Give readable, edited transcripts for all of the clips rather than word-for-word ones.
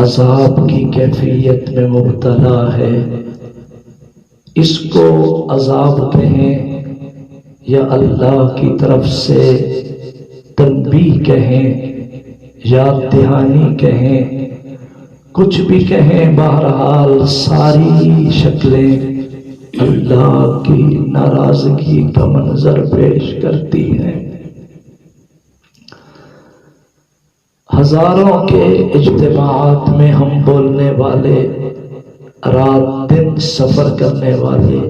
عذاب کی کیفیت میں مبتلا ہے، اس کو عذاب کہیں یا اللہ کی طرف سے تنبیہ کہیں یا دہانی کہیں، کچھ بھی کہیں، بہرحال ساری شکلیں اللہ کی ناراضگی کا منظر پیش کرتی ہیں۔ ہزاروں کے اجتماعات میں ہم بولنے والے، رات دن سفر کرنے والے،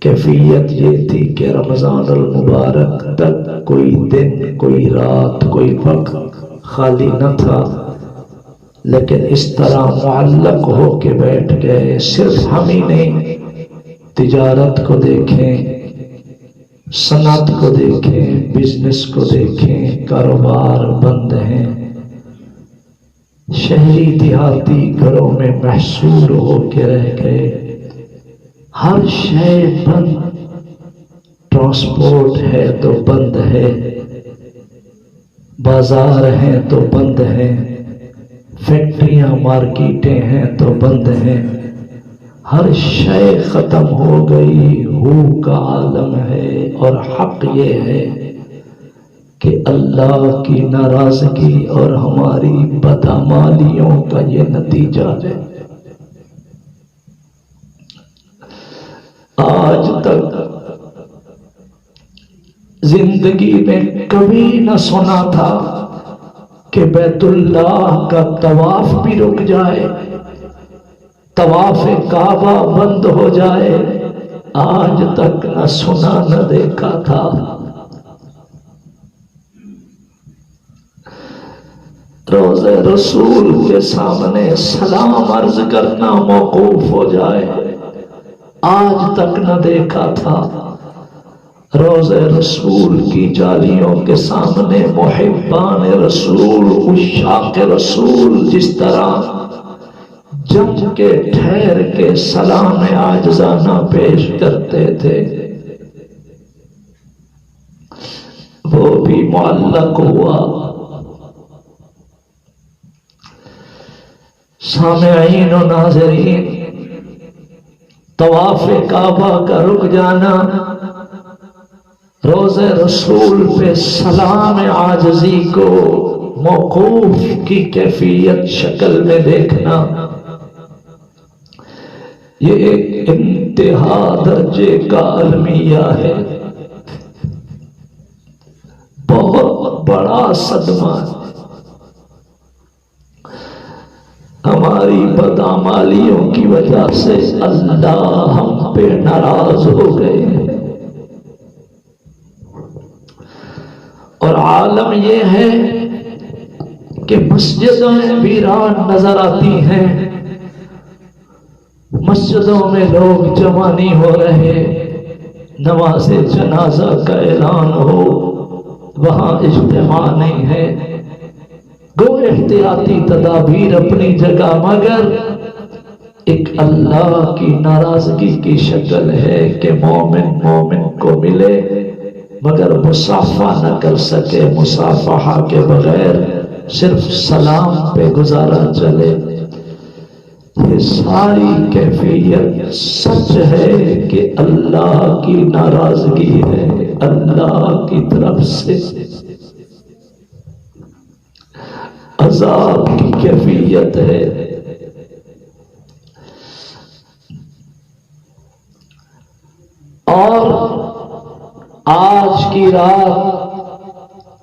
کیفیت یہ تھی کہ رمضان المبارک تک کوئی دن، کوئی رات، کوئی وقت خالی نہ تھا، لیکن اس طرح معلق ہو کے بیٹھ گئے۔ صرف ہم ہی نہیں، تجارت کو دیکھیں، صنعت کو دیکھیں، بزنس کو دیکھیں، کاروبار بند ہیں، شہری دیہاتی گھروں میں محصور ہو کے رہ گئے، ہر شے بند، ٹرانسپورٹ ہے تو بند ہے، بازار ہیں تو بند ہیں، فیکٹریاں مارکیٹیں ہیں تو بند ہیں، ہر شے ختم ہو گئی۔ ہو کا عالم ہے، اور حق یہ ہے کہ اللہ کی ناراضگی اور ہماری بدعمالیوں کا یہ نتیجہ ہے۔ آج تک زندگی میں کبھی نہ سنا تھا کہ بیت اللہ کا طواف بھی رک جائے، طواف کعبہ بند ہو جائے، آج تک نہ سنا نہ دیکھا تھا۔ روضہ رسول کے سامنے سلام عرض کرنا موقوف ہو جائے، آج تک نہ دیکھا تھا۔ روضہ رسول کی جالیوں کے سامنے محبان رسول، عشاق رسول جس طرح جم کے ٹھہر کے سلام عاجزانہ پیش کرتے تھے، وہ بھی معلق ہوا۔ سامعین و ناظرین، طواف کعبہ کا رک جانا، روضہ رسول پہ سلام عاجزی کو موقوف کی کیفیت شکل میں دیکھنا، یہ ایک انتہا درجے کا المیہ ہے، بہت بڑا صدمہ۔ ہماری بدعمالیوں کی وجہ سے اللہ ہم پہ ناراض ہو گئے ہیں، اور عالم یہ ہے کہ مسجدیں ویران نظر آتی ہیں، مسجدوں میں لوگ جمع نہیں ہو رہے، نماز جنازہ کا اعلان ہو وہاں اجتماع نہیں ہے، گو احتیاطی تدابیر اپنی جگہ، مگر ایک اللہ کی ناراضگی کی شکل ہے کہ مومن مومن کو ملے مگر مصافحہ نہ کر سکے، مصافحہ کے بغیر صرف سلام پہ گزارا چلے۔ یہ ساری کیفیت سچ ہے کہ اللہ کی ناراضگی ہے، اللہ کی طرف سے عذاب کی کیفیت ہے۔ اور آج کی رات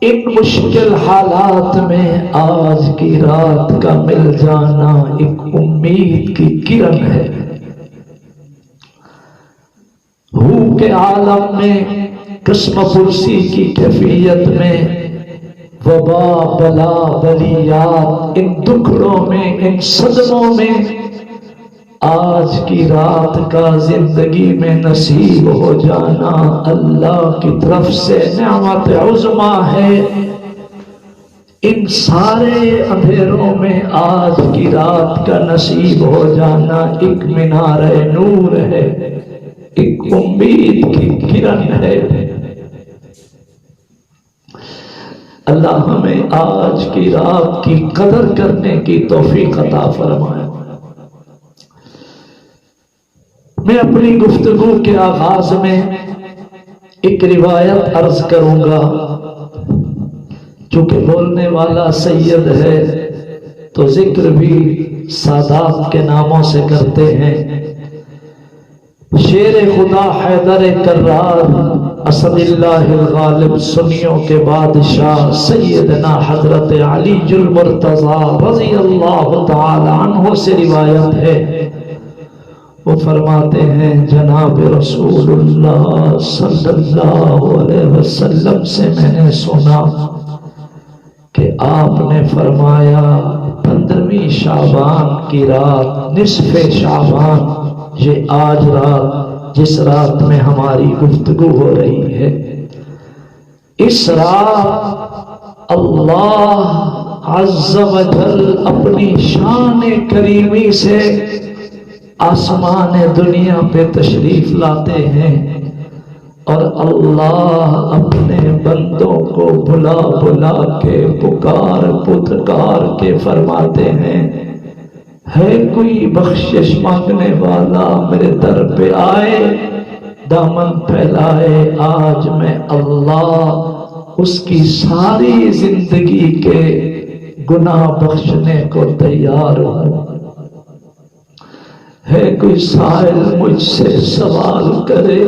ان مشکل حالات میں، آج کی رات کا مل جانا ایک امید کی کرن ہے۔ ہو کے عالم میں، قسم پرسی کی کیفیت میں، وبا بلا بلیات، ان دکھڑوں میں، ان صدموں میں، آج کی رات کا زندگی میں نصیب ہو جانا اللہ کی طرف سے نعمت عظمیٰ ہے۔ ان سارے اندھیروں میں آج کی رات کا نصیب ہو جانا ایک مینار نور ہے، ایک امید کی کرن ہے۔ اللہ ہمیں آج کی رات کی قدر کرنے کی توفیق عطا فرمائے۔ میں اپنی گفتگو کے آغاز میں ایک روایت عرض کروں گا، چونکہ بولنے والا سید ہے تو ذکر بھی سادات کے ناموں سے کرتے ہیں۔ شیر خدا حیدر کرار اسد اللہ الغالب سنیوں کے بادشاہ سیدنا حضرت علی المرتضیٰ رضی اللہ تعالی عنہ سے روایت ہے۔ وہ فرماتے ہیں جناب رسول اللہ صلی اللہ علیہ وسلم سے میں نے سنا کہ آپ نے فرمایا 15ویں شعبان کی رات، نصف شعبان، یہ آج رات جس رات میں ہماری گفتگو ہو رہی ہے، اس رات اللہ عز و جل اپنی شان کریمی سے آسمان دنیا پہ تشریف لاتے ہیں، اور اللہ اپنے بندوں کو بلا بلا کے پکار کے فرماتے ہیں، ہے کوئی بخشش مانگنے والا میرے در پہ آئے، دامن پھیلائے۔ آج میں اللہ اس کی ساری زندگی کے گناہ بخشنے کو تیار ہوں۔ ہے کوئی سائل مجھ سے سوال کرے،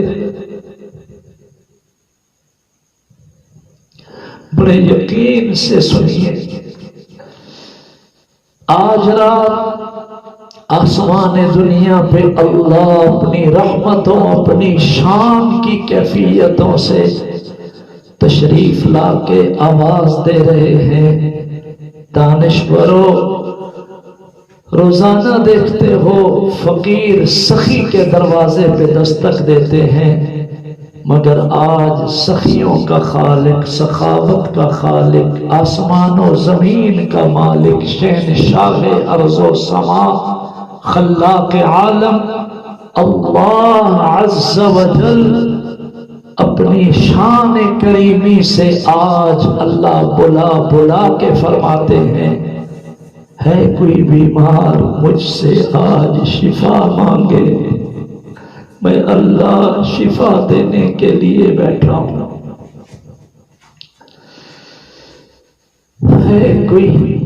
بڑے یقین سے سنیے، آج رات آسمان دنیا پہ اللہ اپنی رحمتوں، اپنی شان کی کیفیتوں سے تشریف لا کے آواز دے رہے ہیں۔ دانشورو، روزانہ دیکھتے ہو فقیر سخی کے دروازے پہ دستک دیتے ہیں، مگر آج سخیوں کا خالق، سخاوت کا خالق، آسمان و زمین کا مالک، شہنشاہ ارض و سما، خلاق عالم اللہ عز و جل اپنی شان کریمی سے آج اللہ بلا بلا کے فرماتے ہیں، ہے کوئی بیمار مجھ سے آج شفا مانگے، میں اللہ شفا دینے کے لیے بیٹھا ہوں۔ ہے کوئی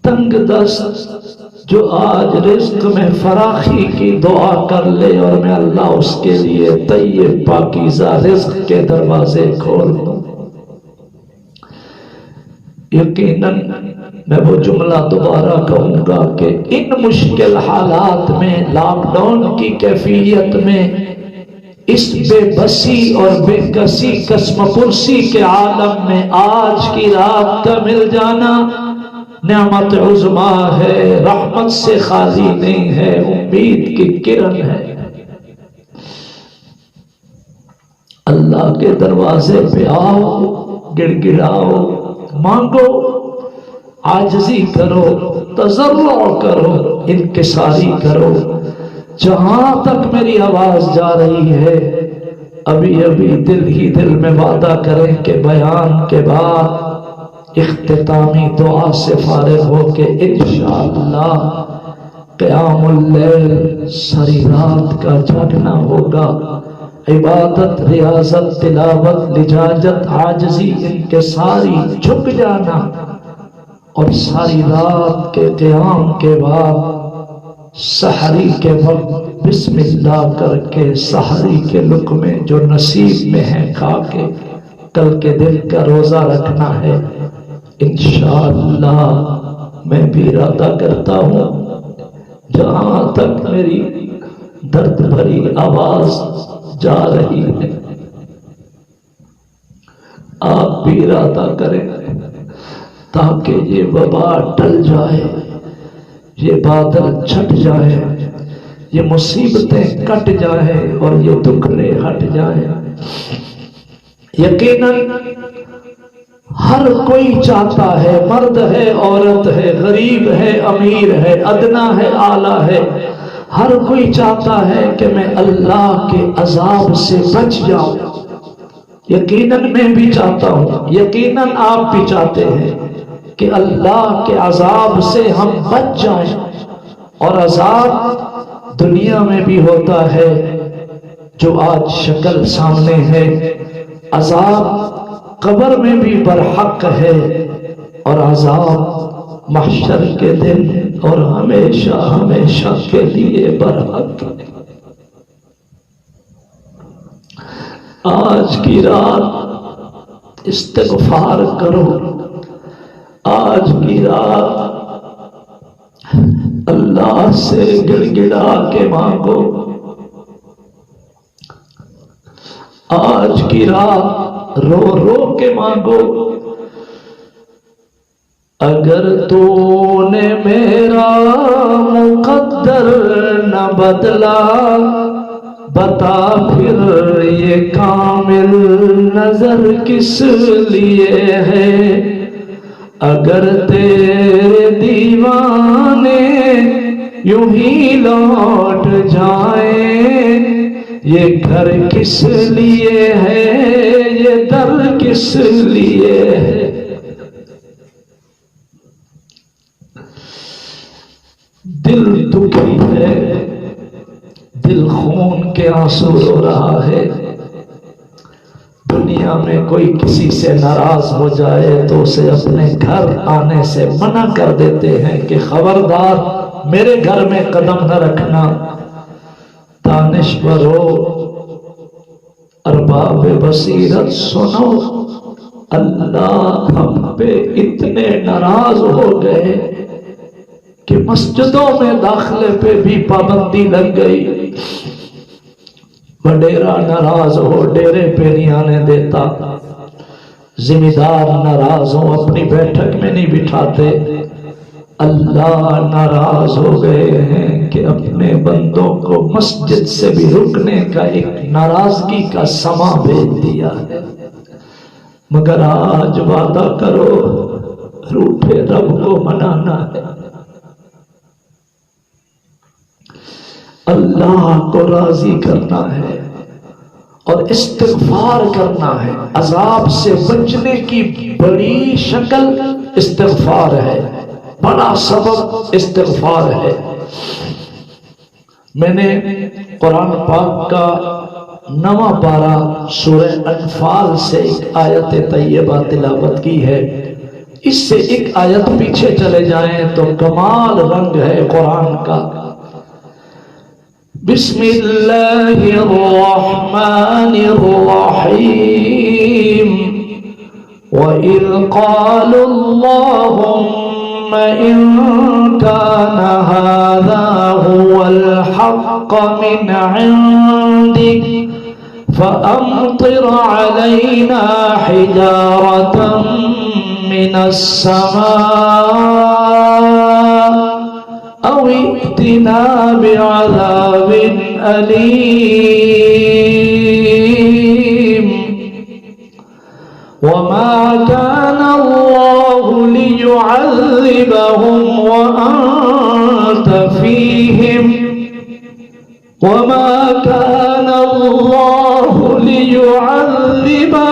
تنگ دست جو آج رزق میں فراخی کی دعا کر لے اور میں اللہ اس کے لیے طیب پاکیزہ رزق کے دروازے کھول دوں۔ یقیناً میں وہ جملہ دوبارہ کہوں گا کہ ان مشکل حالات میں، لاک ڈاؤن کی کیفیت میں، اس بے بسی اور بے کسی قسم پرسی کے عالم میں آج کی رات کا مل جانا نعمت عظما ہے، رحمت سے خالی نہیں ہے، امید کی کرن ہے۔ اللہ کے دروازے پہ آؤ، گڑ گڑاؤ، مانگو، عاجزی کرو، تضرع کرو، انکساری کرو۔ جہاں تک میری آواز جا رہی ہے، ابھی دل ہی دل میں وعدہ کریں کہ بیان کے بعد اختتامی دعا سے فارغ ہو کے انشاءاللہ قیام اللیل ساری رات کا جاگنا ہوگا۔ عبادت، ریاضت، تلاوت، لجاجت، عاجزی، انکساری، جھک جانا، اور ساری رات کے قیام کے بعد سحری کے وقت بسم اللہ کر کے سحری کے لقمے جو نصیب میں ہیں کھا کے کل کے دن کا روزہ رکھنا ہے۔ انشاءاللہ میں بھی ارادہ کرتا ہوں، جہاں تک میری درد بھری آواز جا رہی ہے، آپ بھی ارادہ کریں تاکہ یہ وبا ٹل جائے، یہ بادل چھٹ جائے، یہ مصیبتیں کٹ جائیں اور یہ دکھڑے ہٹ جائیں۔ یقیناً ہر کوئی چاہتا ہے، مرد ہے، عورت ہے، غریب ہے، امیر ہے، ادنا ہے، اعلیٰ ہے، ہر کوئی چاہتا ہے کہ میں اللہ کے عذاب سے بچ جاؤں۔ یقیناً میں بھی چاہتا ہوں، یقیناً آپ بھی چاہتے ہیں کہ اللہ کے عذاب سے ہم بچ جائیں، اور عذاب دنیا میں بھی ہوتا ہے جو آج شکل سامنے ہے، عذاب قبر میں بھی برحق ہے، اور عذاب محشر کے دن اور ہمیشہ ہمیشہ کے لیے برحق ہے۔ آج کی رات استغفار کرو، آج کی رات اللہ سے گڑ گڑا کے مانگو، آج کی رات رو رو کے مانگو۔ اگر تو نے میرا مقدر نہ بدلا، بتا پھر یہ کامل نظر کس لیے ہے۔ اگر تیرے دیوانے یوں ہی لوٹ جائیں، یہ گھر کس لیے ہے، یہ در کس لیے ہے۔ دل دکھی ہے، دل خون کے آنسو رو رہا ہے۔ دنیا میں کوئی کسی سے ناراض ہو جائے تو اسے اپنے گھر آنے سے منع کر دیتے ہیں کہ خبردار میرے گھر میں قدم نہ رکھنا۔ دانشورو، ارباب بصیرت سنو، اللہ ہم پہ اتنے ناراض ہو گئے کہ مسجدوں میں داخلے پہ بھی پابندی لگ گئی۔ وڈیرا ناراض ہو ڈیرے پہ نہیں آنے دیتا، ذمہ دار ناراض ہو اپنی بیٹھک میں نہیں بٹھاتے۔ اللہ ناراض ہو گئے ہیں کہ اپنے بندوں کو مسجد سے بھی رکنے کا ایک ناراضگی کا سما بھیج دیا ہے۔ مگر آج وعدہ کرو، روٹھے رب کو منانا ہے، اللہ کو راضی کرنا ہے اور استغفار کرنا ہے۔ عذاب سے بچنے کی بڑی شکل استغفار ہے، بڑا سبب استغفار ہے۔ میں نے قرآن پاک کا 9واں پارہ سورہ انفال سے ایک آیت طیبہ تلاوت کی ہے۔ اس سے ایک آیت پیچھے چلے جائیں تو کمال رنگ ہے قرآن کا۔ بسم اللہ الرحمن الرحیم وَإِذْ قَالُوا اللَّهُمَّ إِن كَانَ هَذَا هُوَ الْحَقَّ مِنْ عِنْدِكَ فَأَمْطِرْ عَلَيْنَا حِجَارَةً مِنَ السَّمَاءِ أَوْ ائْتِنَا بِعَذَابٍ أَلِيمٍ وَمَا كَانَ اللَّهُ لِيُعَذِّبَهُمْ وَأَنْتَ فِيهِمْ وَمَا كَانَ اللَّهُ لِيُعَذِّبَهُمْ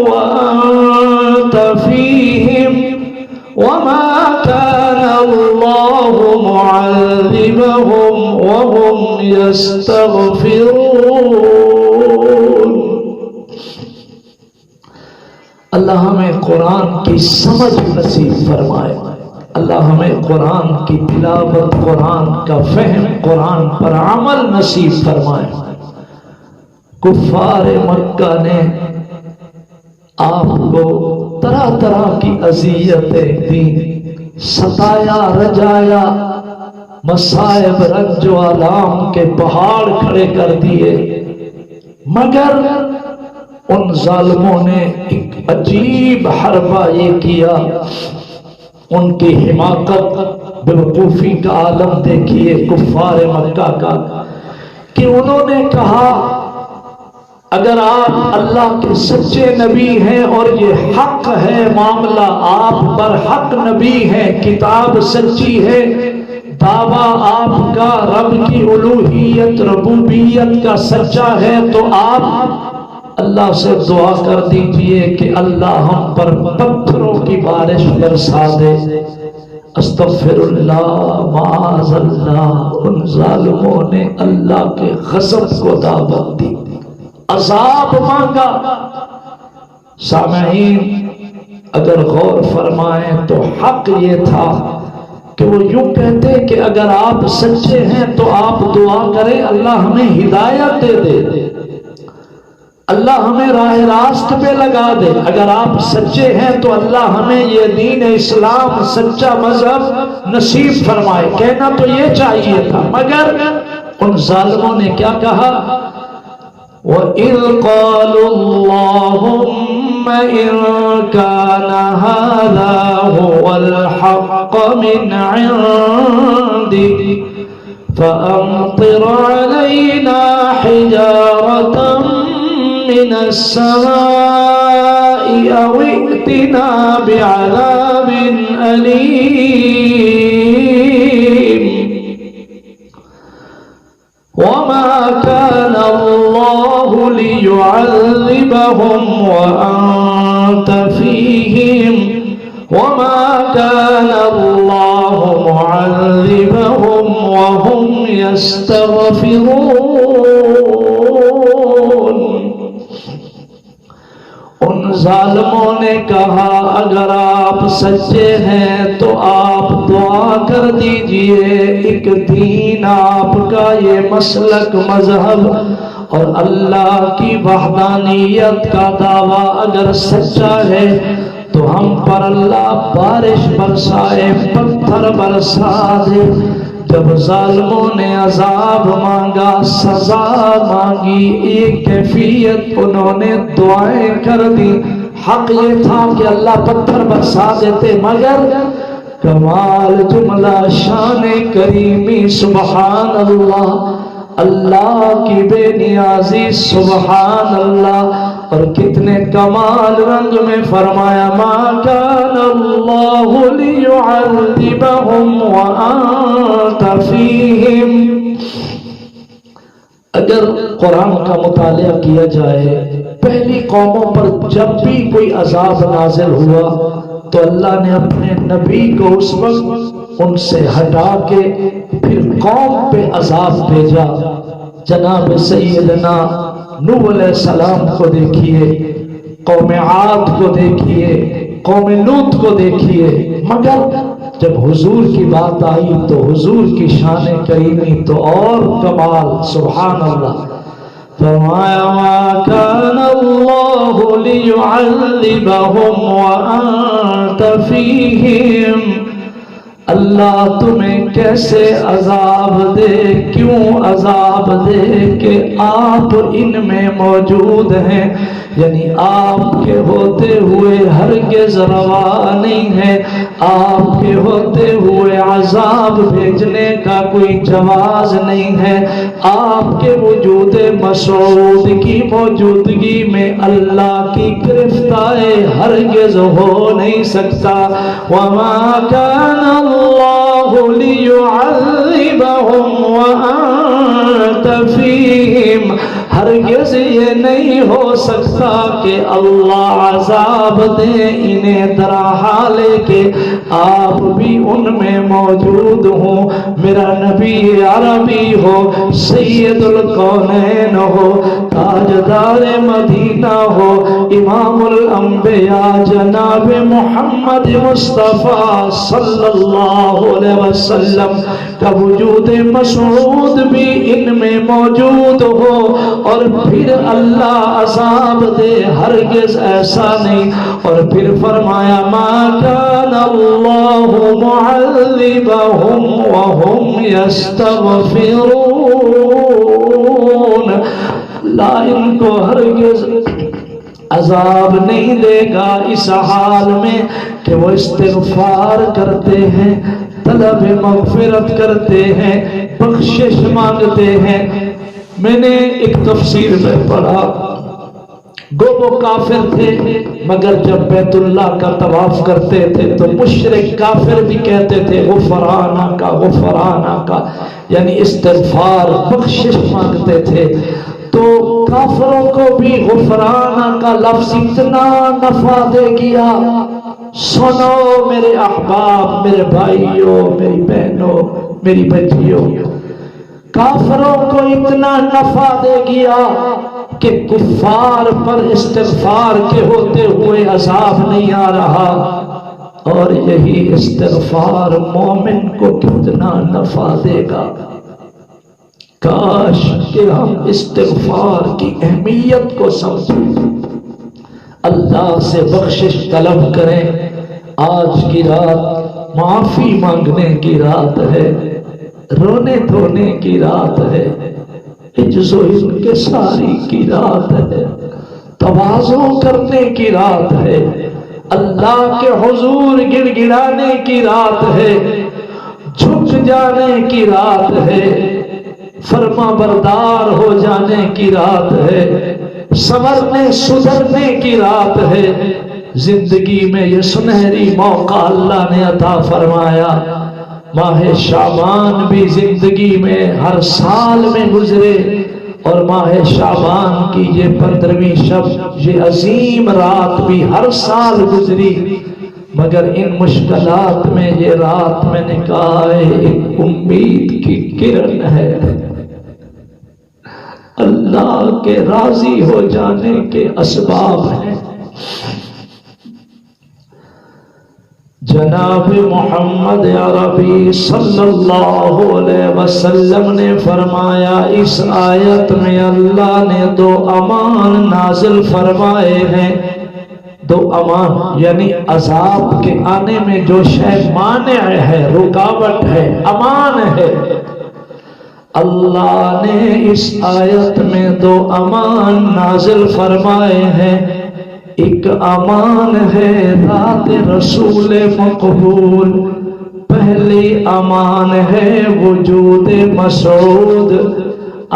وَأَنْتَ فِيهِمْ وَمَا كَانَ اللَّهُ مُعَذِّبَهُمْ وَهُمْ يَسْتَغْفِرُونَ۔ اللہ ہمیں قرآن کی سمجھ نصیب فرمائے، اللہ ہمیں قرآن کی تلاوت، قرآن کا فہم، قرآن پر عمل نصیب فرمائے۔ کفار مکہ نے آپ کو طرح طرح کی اذیتیں دی، ستایا، رجایا، مصائب، رنج و آلام کے پہاڑ کھڑے کر دیے، مگر ان ظالموں نے ایک عجیب حربہ یہ کیا۔ ان کی حماقت، بیوقوفی کا عالم دیکھیے کفار مکہ کا، کہ انہوں نے کہا اگر آپ اللہ کے سچے نبی ہیں اور یہ حق ہے معاملہ، آپ برحق نبی ہیں، کتاب سچی ہے، دعویٰ آپ کا رب کی الوہیت ربوبیت کا سچا ہے، تو آپ اللہ سے دعا کر دیجئے کہ اللہ ہم پر پتھروں کی بارش برسا دے۔ استغفر اللہ، معاذ اللہ، ان ظالموں نے اللہ کے غضب کو دعوت دی، عذاب مانگا۔ سامعین اگر غور فرمائیں تو حق یہ تھا کہ وہ یوں کہتے کہ اگر آپ سچے ہیں تو آپ دعا کریں اللہ ہمیں ہدایت دے دے، اللہ ہمیں راہ راست پہ لگا دے۔ اگر آپ سچے ہیں تو اللہ ہمیں یہ دین اسلام سچا مذہب نصیب فرمائے، کہنا تو یہ چاہیے تھا، مگر ان ظالموں نے کیا کہا؟ وَإِذْ قَالُوا اللَّهُمَّ إِن كَانَ هَذَا هُوَ الْحَقَّ مِنْ عِنْدِكَ فَأَمْطِرْ عَلَيْنَا حِجَارَةً من السماء أو ائتنا بعذاب أليم وما كان الله ليعذبهم وأنت فيهم وما كان الله معذبهم وهم يستغفرون۔ ان ظالموں نے کہا اگر آپ سچے ہیں تو آپ دعا کر دیجئے، ایک دین آپ کا یہ مسلک مذہب اور اللہ کی وحدانیت کا دعویٰ اگر سچا ہے تو ہم پر اللہ بارش برسائے، پتھر برسا دے۔ جب ظالموں نے عذاب مانگا، سزا مانگی، ایک کیفیت انہوں نے دعائیں کر دی۔ حق یہ تھا کہ اللہ پتھر برسا دیتے، مگر کمال جملہ شان کریمی سبحان اللہ، اللہ کی بے نیازی سبحان اللہ، اور کتنے کمال رنگ میں فرمایا ما کان اللہ لیعذبہم وانت فیہم۔ اگر قرآن کا مطالعہ کیا جائے، پہلی قوموں پر جب بھی کوئی عذاب نازل ہوا تو اللہ نے اپنے نبی کو اس وقت ان سے ہٹا کے پھر قوم پہ عذاب بھیجا۔ جناب سیدنا نوح علیہ السلام کو دیکھیے، قوم عاد کو دیکھیے، قوم لوط کو دیکھیے، مگر جب حضور کی بات آئی تو حضور کی شان کریمی تو اور کمال سبحان اللہ۔ فرمایا ما کان اللہ لیعذبہم وانت فیہم، اللہ تمہیں کیسے عذاب دے، کیوں عذاب دے کہ آپ ان میں موجود ہیں، یعنی آپ کے ہوتے ہوئے ہرگز روا نہیں ہے، آپ کے ہوتے ہوئے عذاب بھیجنے کا کوئی جواز نہیں ہے۔ آپ کے وجود مسعود کی موجودگی میں اللہ کی گرفت ہرگز ہو نہیں سکتا۔ وما کان اللہ لیعذبہم وانت فیہم، ہرگز یہ نہیں ہو سکتا کہ اللہ عذاب دے انہیں درا حالے کہ آپ بھی ان میں موجود ہوں۔ میرا نبی عربی ہو، سید الکونین ہو، تاجدار مدینہ ہو، امام الانبیاء جناب محمد مصطفیٰ صلی اللہ علیہ وسلم کا وجود مسعود بھی ان میں موجود ہو اور پھر اللہ عذاب دے، ہرگز ایسا نہیں۔ اور پھر فرمایا ما کان اللہ معذبہم وہم یستغفرون، لا ان کو ہرگز عذاب نہیں دے گا اس حال میں کہ وہ استغفار کرتے ہیں، طلب مغفرت کرتے ہیں، بخشش مانگتے ہیں۔ میں نے ایک تفسیر میں پڑھا، گو وہ کافر تھے مگر جب بیت اللہ کا طواف کرتے تھے تو مشرک کافر بھی کہتے تھے غفرانہ کا، غفرانہ کا، یعنی استغفار بخشش مانگتے تھے۔ تو کافروں کو بھی غفران کا لفظ اتنا نفع دے گیا. سنو میرے احباب، میرے بھائیوں، میری بہنوں، میری بچیوں، کافروں کو اتنا نفع دے گیا کہ کفار پر استغفار کے ہوتے ہوئے عذاب نہیں آ رہا. اور یہی استغفار مومن کو کتنا نفع دے گا. کاش کہ ہم استغفار کی اہمیت کو سمجھیں، اللہ سے بخشش طلب کریں. آج کی رات معافی مانگنے کی رات ہے، رونے دھونے کی رات ہے، عجز و انکساری کی رات ہے، تواضع کرنے کی رات ہے، اللہ کے حضور گڑ گڑانے کی رات ہے، جھک جانے کی رات ہے، فرما بردار ہو جانے کی رات ہے، سنورنے سدھرنے کی رات ہے. زندگی میں یہ سنہری موقع اللہ نے عطا فرمایا. ماہ شعبان بھی زندگی میں ہر سال میں گزرے، اور ماہ شعبان کی یہ 15ویں شب، یہ عظیم رات بھی ہر سال گزری. مگر ان مشکلات میں یہ رات میں نے کہا ہے ایک امید کی کرن ہے، اللہ کے راضی ہو جانے کے اسباب ہیں. جناب محمد عربی صلی اللہ علیہ وسلم نے فرمایا، اس آیت میں اللہ نے 2 امان نازل فرمائے ہیں. 2 امان یعنی عذاب کے آنے میں جو شے مانع ہے، رکاوٹ ہے، امان ہے. اللہ نے اس آیت میں 2 امان نازل فرمائے ہیں. ایک امان ہے ذات رسول مقبول، پہلی امان ہے وجود مسعود،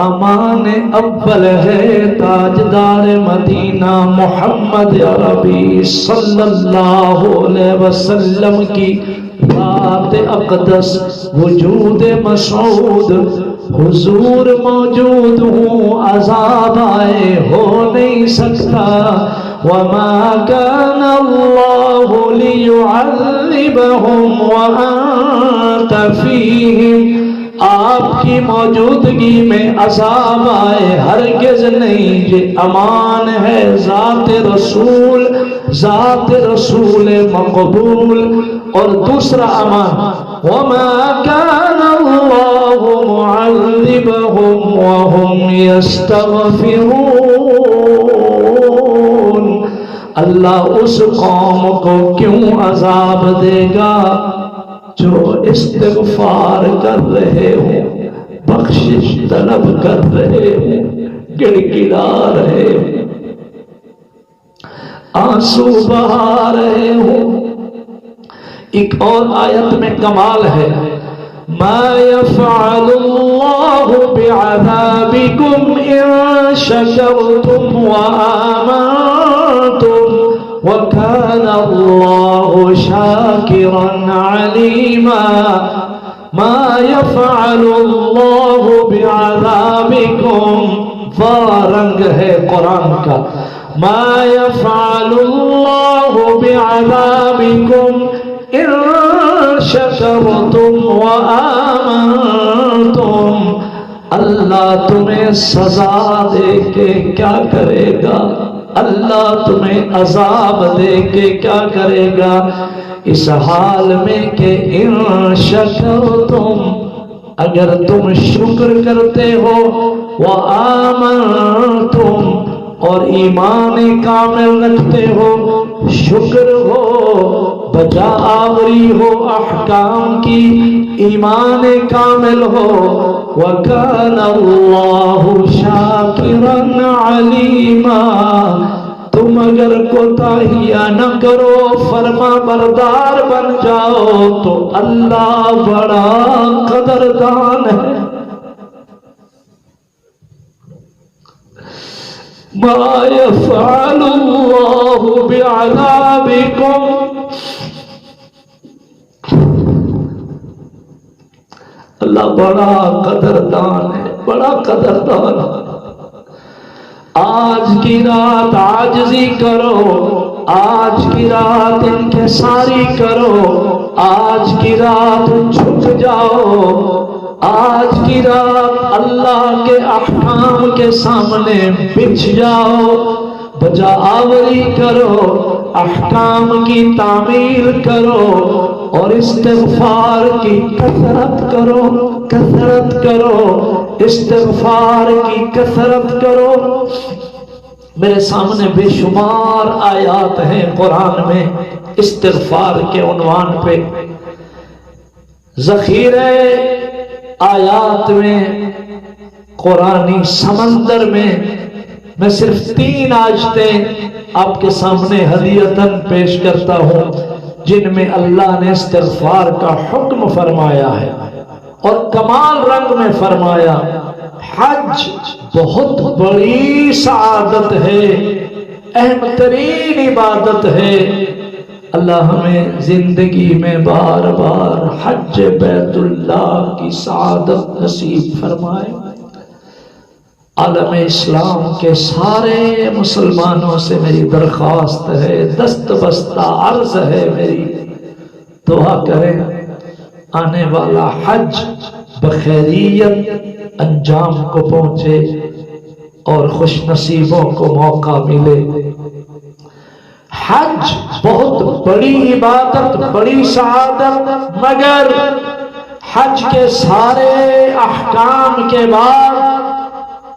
امان اول ہے تاجدار مدینہ محمد عربی صلی اللہ علیہ وسلم کی ذات اقدس وجود مسعود. حضور موجود ہوں، عذاب آئے ہو نہیں سکتا. وَمَا كَانَ اللَّهُ لِيُعَذِّبَهُمْ وَأَنْتَ فِيهِمْ، آپ کی موجودگی میں عذاب آئے ہرگز نہیں. یہ امان ہے ذات رسول، ذات رسول مقبول. اور دوسرا امان، وَمَا كَانَ اللَّهُ مُعَذِّبَهُمْ وَهُمْ يَسْتَغْفِرُونَ، اللہ اس قوم کو کیوں عذاب دے گا جو استغفار کر رہے ہوں، بخشش طلب کر رہے ہوں، گڑ گڑا رہے ہوں، آنسو بہا رہے ہوں. ایک اور آیت میں کمال ہے، ما يفعل الله بعذابكم إن شكرتم وآمنتم وكان الله شاكرا عليما. ما يفعل الله بعذابكم، رنگ ہے قرآن کا، ما يفعل الله بعذابكم إن شکرتم وآمنتم، اللہ تمہیں سزا دے کے کیا کرے گا، اللہ تمہیں عذاب دے کے کیا کرے گا، اس حال میں کہ ان شکرتم، اگر تم شکر کرتے ہو، وآمنتم، اور ایمان کامل رکھتے ہو، شکر ہو، بجا آوری ہو احکام کی، ایمان کامل ہو، وَكَانَ اللَّهُ شَاكِرًا عَلِيمًا. تم اگر کوتاہیاں نہ کرو، فرما بردار بن جاؤ تو اللہ بڑا قدردان ہے. ما يفعل الله بعذابكم، اللہ بڑا قدردان ہے، بڑا قدردان ہے. آج کی رات عاجزی کرو، آج کی رات انکساری کرو، آج کی رات جھک جاؤ، آج کی رات اللہ کے احکام کے سامنے بچھ جاؤ، بجا آوری کرو، احکام کی تعمیل کرو اور استغفار کی کثرت کرو، کثرت کرو، استغفار کی کثرت کرو۔ میرے سامنے بے شمار آیات ہیں قرآن میں استغفار کے عنوان پہ، ذخیرے آیات میں، قرآنی سمندر میں صرف 3 آیتیں آپ کے سامنے ہدیتاً پیش کرتا ہوں جن میں اللہ نے استغفار کا حکم فرمایا ہے اور کمال رنگ میں فرمایا۔ حج بہت بڑی سعادت ہے، اہم ترین عبادت ہے، اللہ ہمیں زندگی میں بار بار حج بیت اللہ کی سعادت نصیب فرمائے۔ عالم اسلام کے سارے مسلمانوں سے میری درخواست ہے، دست بستہ عرض ہے میری، دعا کریں آنے والا حج بخیریت انجام کو پہنچے اور خوش نصیبوں کو موقع ملے۔ حج بہت بڑی عبادت، بڑی سعادت، مگر حج کے سارے احکام کے بعد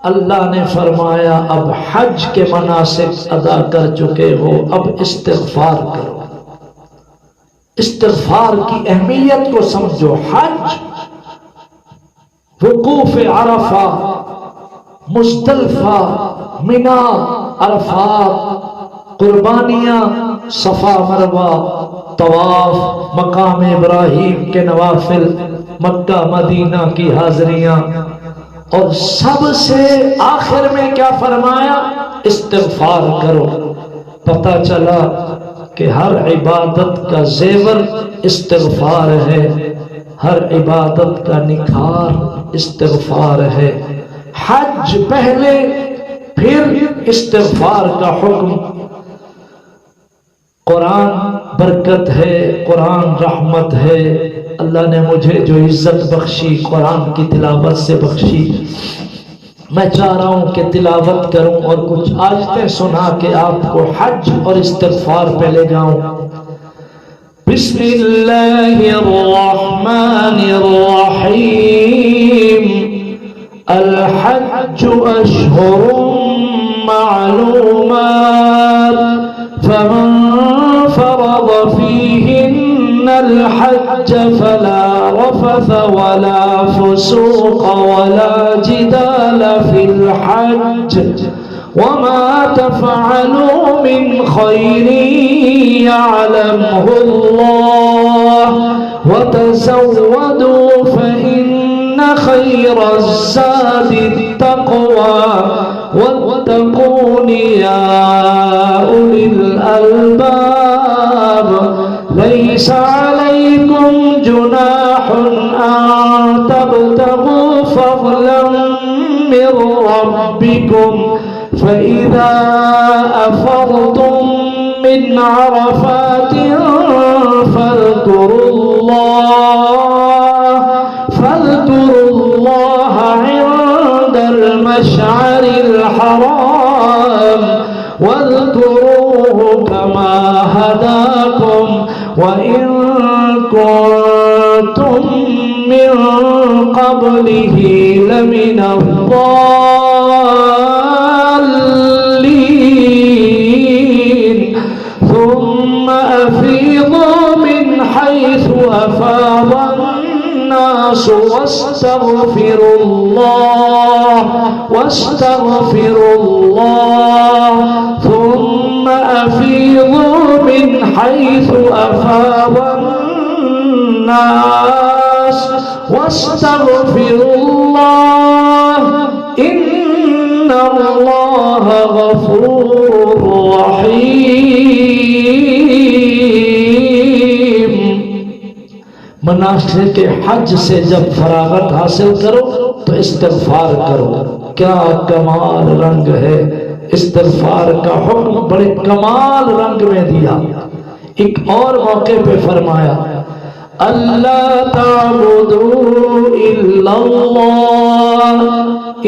اللہ نے فرمایا اب حج کے مناسک ادا کر چکے ہو، اب استغفار کرو، استغفار کی اہمیت کو سمجھو۔ حج وقوف عرفہ، مزدلفہ، منا، عرفات، قربانیاں، صفا مروہ، طواف، مقام ابراہیم کے نوافل، مکہ مدینہ کی حاضریاں، اور سب سے آخر میں کیا فرمایا؟ استغفار کرو۔ پتہ چلا کہ ہر عبادت کا زیور استغفار ہے، ہر عبادت کا نکھار استغفار ہے۔ حج پہلے، پھر استغفار کا حکم۔ قرآن برکت ہے، قرآن رحمت ہے، اللہ نے مجھے جو عزت بخشی قرآن کی تلاوت سے بخشی، میں چاہ رہا ہوں کہ تلاوت کروں اور کچھ آیتیں سنا کے آپ کو حج اور استغفار پہ لے جاؤں۔ بسم اللہ الرحمن الرحیم، الحج اشہر معلومات، فمن فرض فیہن الحج فلا رفث ولا فسوق ولا جدال في الحج، وما تفعلوا من خير يعلمه الله، وتزودوا فإن خير الزاد التقوى، واتقون يا أولي الألباب، ليس عليكم جناح أن تبتغوا فضلا من ربكم، فإذا أفضتم من عرفات فاذكروا الله عند المشعر الحرام، واذكروه كما هداكم وإن كنتم من قبله لمن الضالين، ثم أفيضوا من حيث أفاض الناس واستغفروا الله، ثم أفيضوا من حيث أفاض الناس واستغفروا الله، إن الله غفور رحيم۔ مناسک حج سے جب فراغت حاصل کرو تو استغفار کرو، کیا کمال رنگ ہے استغفار کا حکم بڑے کمال رنگ میں دیا. ایک اور موقع پہ فرمایا اللہ تعبدوا الا اللہ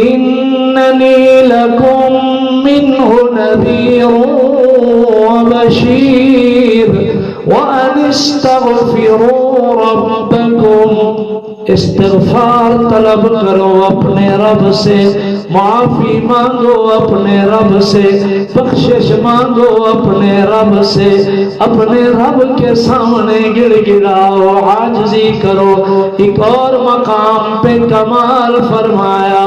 اننی لکم منہ نذیر وبشیر وان استغفروا ربکم. استغفار طلب کرو اپنے رب سے، معافی مانگو اپنے رب سے، بخشش مانگو اپنے رب سے، اپنے رب کے سامنے گڑ گڑاؤ، عاجزی کرو. ایک اور مقام پہ کمال فرمایا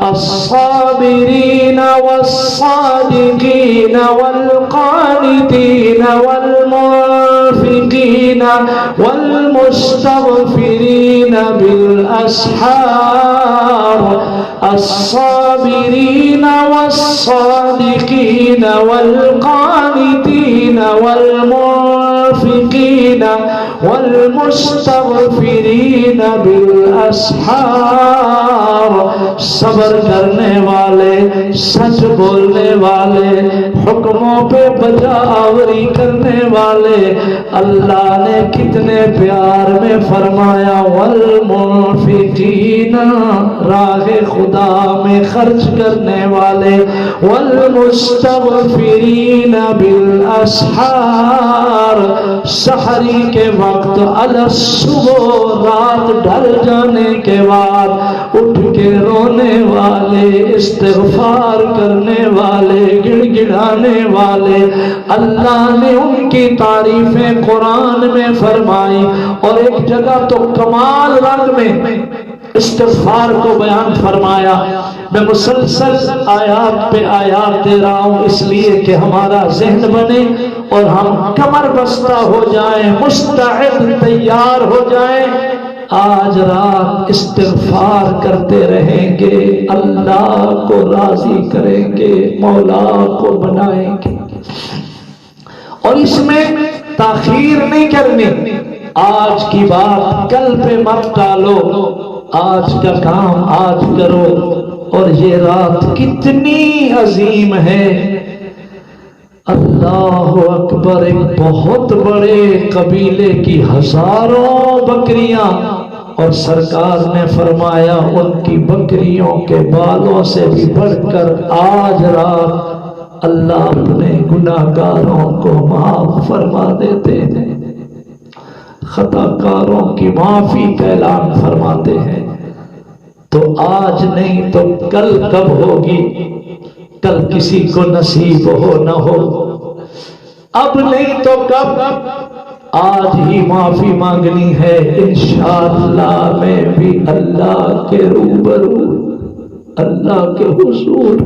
الصابرین والصادقین والقانتین والمنفقین والمستغفرین بالاسحار. الصابرین والصادقین والقانتین والمنفقین والمستغفرین بالاسحار. صبر کرنے والے، سچ بولنے والے، حکموں پہ بجا آوری کرنے والے. اللہ نے کتنے پیار میں فرمایا والمنفقین، راہ خدا میں خرچ کرنے والے، والمستغفرین بالاسحار، سحری کے وقت، صبح رات ڈھل جانے کے بعد اٹھ کے رونے والے، استغفار کرنے والے، گڑ گڑانے والے. اللہ نے ان کی تعریفیں قرآن میں فرمائی. اور ایک جگہ تو کمال رنگ میں استغفار کو بیان فرمایا. میں مسلسل آیات پہ آیات دے رہا ہوں اس لیے کہ ہمارا ذہن بنے اور ہم کمر بستہ ہو جائیں، مستعد تیار ہو جائیں. آج رات استغفار کرتے رہیں گے، اللہ کو راضی کریں گے، مولا کو بنائیں گے. اور اس میں تاخیر نہیں کرنی. آج کی بات کل پہ مت ٹالو، آج کا کام آج کرو. اور یہ رات کتنی عظیم ہے. اللہ اکبر. ایک بہت بڑے قبیلے کی ہزاروں بکریاں، اور سرکار نے فرمایا ان کی بکریوں کے بالوں سے بھی بڑھ کر آج رات اللہ اپنے گناہگاروں کو معاف فرما دیتے ہیں، خطا کاروں کی معافی کا اعلان فرماتے ہیں. تو آج نہیں تو کل کب ہوگی؟ کل کسی کو نصیب ہو نہ ہو، اب نہیں تو کب؟ آج ہی معافی مانگنی ہے. انشاءاللہ میں بھی اللہ کے روبرو، اللہ کے حضور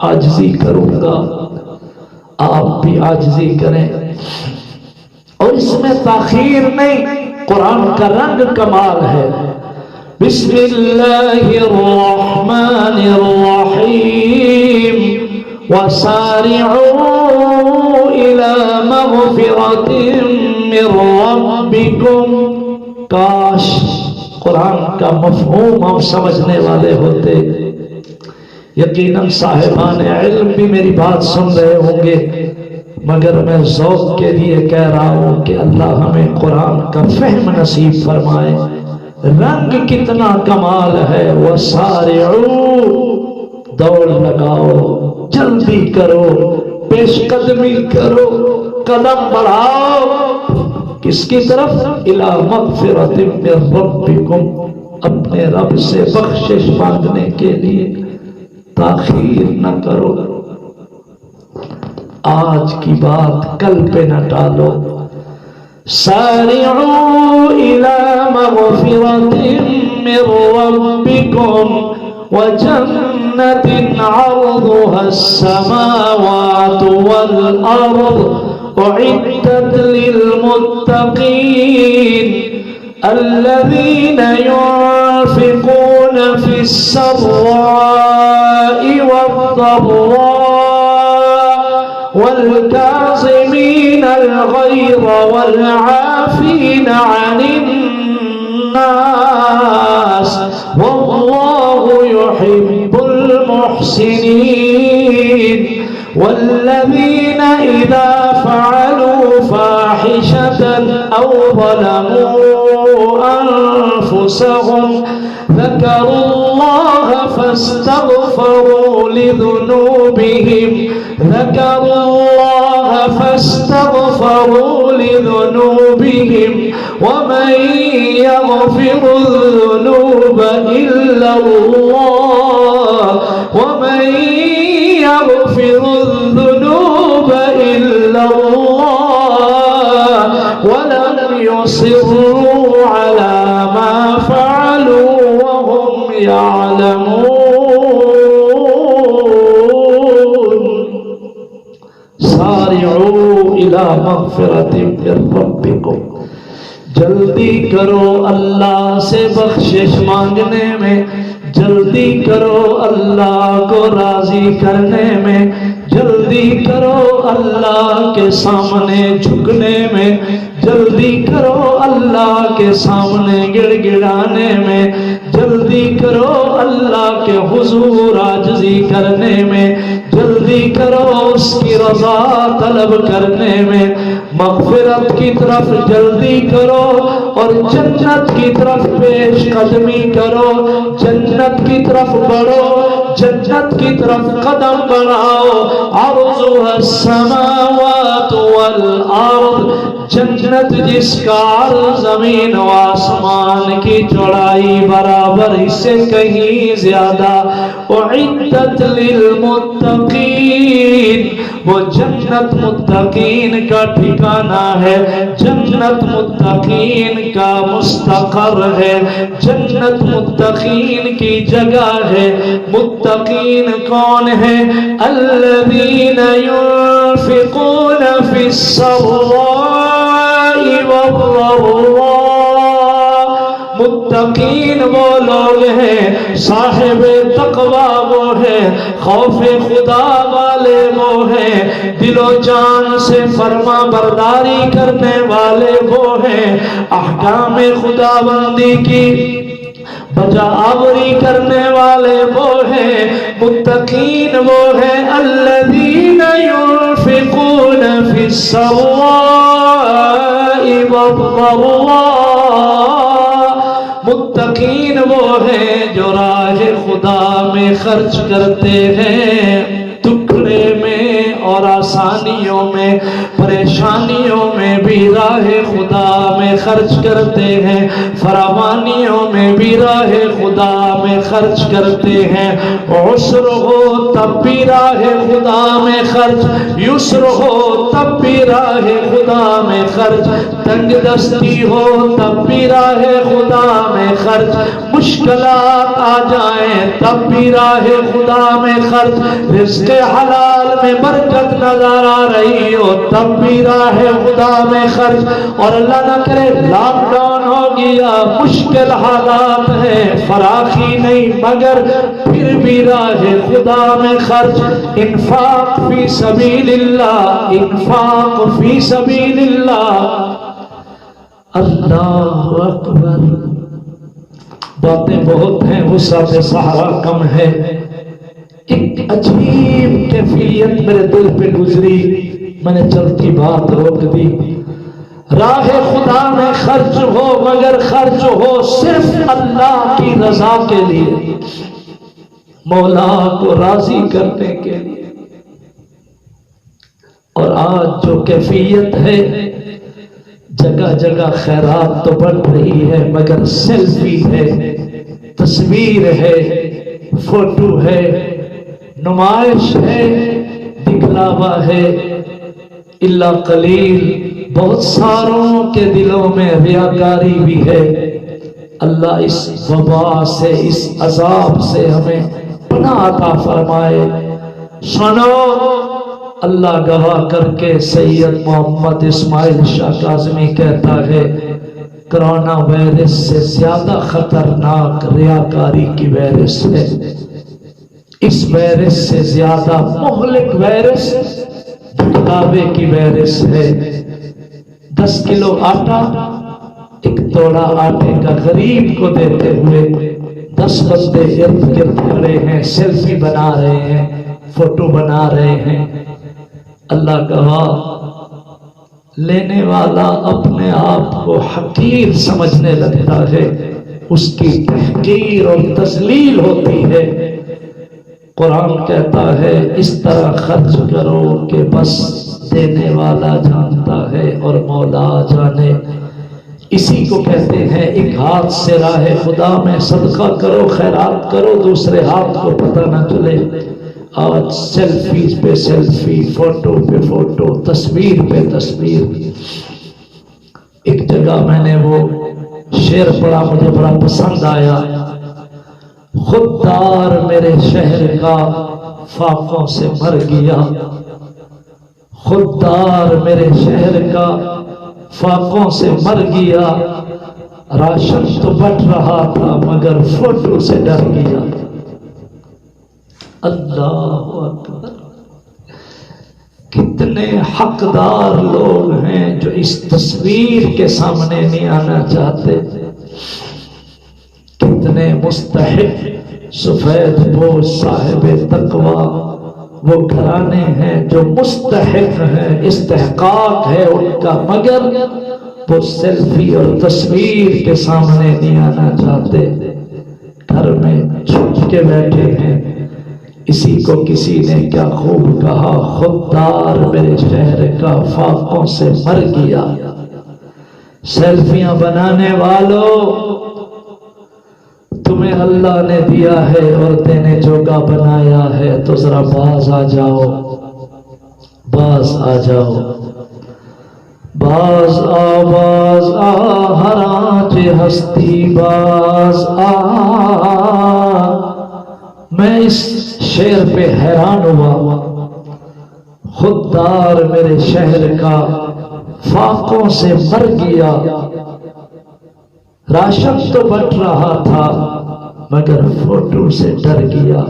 عاجزی کروں گا، آپ بھی عاجزی کریں. اور اس میں تاخیر نہیں، قرآن کا رنگ کمال ہے. بسم اللہ الرحمن الرحیم وسارعوا الى مغفرۃ من ربکم. کاش قرآن کا مفہوم ہم سمجھنے والے ہوتے. یقیناً صاحبان علم بھی میری بات سن رہے ہوں گے، مگر میں ذوق کے لیے کہہ رہا ہوں کہ اللہ ہمیں قرآن کا فہم نصیب فرمائے. رنگ کتنا کمال ہے. وسارعوا، دوڑ لگاؤ، جلدی کرو، پیش قدمی کرو، قدم بڑھاؤ. کس کی طرف؟ الی مغفرۃ من ربکم، اپنے رب سے بخشش مانگنے کے لیے. تاخیر نہ کرو. آج کی بات کل پہ نہ ٹالو. سارعوا الى مغفرۃ من ربکم وجنة عرضها السماوات والأرض أعدت للمتقين الذين ينفقون في السراء والضراء والكاظمين الغيظ والعافين عن الناس والله يحب المحسنين. ظلموا أنفسهم ذكروا الله فاستغفروا لذنوبهم ومن يغفر الذنوب إلا الله ولم يصروا على ما فعلوا وهم يعلمون سارعوا إلى مغفرة من ربكم جلدی کرو اللہ سے بخشش مانگنے میں، جلدی کرو اللہ کو راضی کرنے میں، جلدی کرو اللہ کے سامنے جھکنے میں، جلدی کرو اللہ کے سامنے گڑ گڑانے میں، جلدی کرو اللہ کے حضور عاجزی کرنے میں، جلدی کرو اس کی رضا طلب کرنے میں، مغفرت کی طرف جلدی کرو اور جنت کی طرف پیش قدمی کرو، جنت کی طرف بڑھو، جنت کی طرف قدم بڑھاؤ۔ عرضها السماوات والارض، جنت جس کا عرض زمین و آسمان کی چوڑائی برابر، اس سے کہیں زیادہ، اعدت للمتقین، وہ جنت متقین کا ٹھکانہ ہے، جنت متقین کا مستقر ہے، جنت متقین کی جگہ ہے۔ متقین کون ہیں؟ الذین ينفقون في السراء والضراء، متقین وہ لوگ ہیں، صاحب تقوی وہ ہیں، خوف خدا والے وہ ہیں، دل و جان سے فرما برداری کرنے والے وہ ہیں، احکام خداوندی کی بجا آوری کرنے والے وہ ہیں، متقین وہ ہیں۔ الذین ينفقون في السراء والضراء، متقین وہ ہیں جو راہ خدا میں خرچ کرتے ہیں، ٹکڑے میں اور آسانیوں میں، پریشانیوں میں بھی راہ خدا میں خرچ کرتے ہیں، فراوانیوں میں بھی راہ خدا میں خرچ کرتے ہیں، عسر ہو تب بھی راہ خدا میں خرچ، یسر ہو تب بھی راہ خدا میں خرچ، تنگ دستی ہو تب بھی راہ خدا میں خرچ، مشکلات آ جائیں تب بھی راہ خدا میں خرچ، رزق حلال میں برکت نظر آ رہی ہو تب بھی راہ خدا میں خرچ، اور اللہ نہ کرے لاک ڈاؤن ہو گیا، مشکل حالات ہیں، فراخی نہیں، مگر پھر بھی راہ خدا میں خرچ۔ انفاق فی سبیل اللہ، انفاق فی سبیل اللہ۔ اللہ اکبر، باتیں بہت ہیں، وسعت صحرا کم ہے۔ ایک عجیب کیفیت میرے دل پہ گزری، میں نے چلتی بات روک دی۔ راہ خدا میں خرچ ہو، مگر خرچ ہو صرف اللہ کی رضا کے لیے، مولا کو راضی کرنے کے لیے۔ اور آج جو کیفیت ہے، جگہ جگہ خیرات تو بڑھ رہی ہے، مگر سیلفی ہے، تصویر ہے، فوٹو ہے، نمائش ہے، دکھلاوا ہے، الا قلیل بہت ساروں کے دلوں میں ریاکاری بھی ہے۔ اللہ اس وبا سے، اس عذاب سے ہمیں پناہ عطا فرمائے۔ سنو، اللہ گواہ کر کے سید محمد اسماعیل شاہ کاظمی کہتا ہے، کرونا وائرس سے زیادہ خطرناک ریاکاری کی وائرس ہے، اس وائرس سے زیادہ مہلک وائرس دکھلاوے کی وائرس ہے۔ 10 کلو آٹا ایک توڑا آٹے کا غریب کو دیتے ہوئے 10 بندے ارد گرد کھڑے ہیں، سیلفی بنا رہے ہیں، فوٹو بنا رہے ہیں۔ اللہ گواہ، لینے والا اپنے آپ کو حقیر سمجھنے لگتا ہے، اس کی تحقیر اور تذلیل ہوتی ہے۔ قرآن کہتا ہے اس طرح خرچ کرو کہ بس دینے والا جانتا ہے اور مولا جانے۔ اسی کو کہتے ہیں ایک ہاتھ سے راہ خدا میں صدقہ کرو، خیرات کرو، دوسرے ہاتھ کو پتہ نہ چلے۔ آج سیلفیز پہ سیلفی، فوٹو پہ فوٹو، تصویر پہ تصویر۔ ایک جگہ میں نے وہ شعر پڑھا، مجھے بڑا پسند آیا، خوددار میرے شہر کا فاقوں سے مر گیا، خوددار میرے شہر کا فاقوں سے مر گیا، راشن تو بٹ رہا تھا مگر فوٹو سے ڈر گیا۔ اللہ اکبر! کتنے حقدار لوگ ہیں جو اس تصویر کے سامنے نہیں آنا چاہتے، کتنے مستحق سفید پوش صاحب تقویٰ وہ گھرانے ہیں جو مستحق ہیں، استحقاق ہے ان کا، مگر وہ سیلفی اور تصویر کے سامنے نہیں آنا چاہتے، گھر میں چھپ کے بیٹھے ہیں۔ اسی کو کسی نے کیا خوب کہا، خوددار میرے شہر کا فاقوں سے مر گیا۔ سیلفیاں بنانے والوں، تمہیں اللہ نے دیا ہے اور دینے جوگا بنایا ہے، تو ذرا باز آ جاؤ، باز آ جاؤ، باز آ ہر آنچ ہستی باز آ۔ میں اس شعر پہ حیران ہوا، خوددار میرے شہر کا فاقوں سے مر گیا، راشن تو بٹ رہا تھا مگر فوٹو سے ڈر گیا۔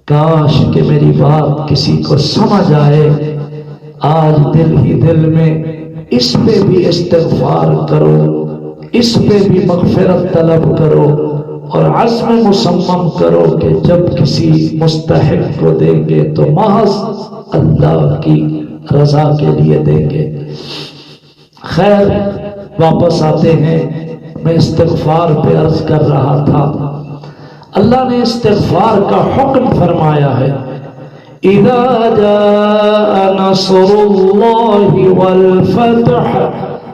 کاش کہ میری بات کسی کو سمجھ آئے۔ آج دل ہی دل میں اس پہ بھی استغفار کرو، اس پہ بھی مغفرت طلب کرو، اور عزم مصمم کرو کہ جب کسی مستحق کو دیں گے تو محض اللہ کی رضا کے لیے دیں گے۔ خیر، واپس آتے ہیں۔ میں استغفار پہ عرض کر رہا تھا، اللہ نے استغفار کا حکم فرمایا ہے، اذا جاء نصر اللہ والفتح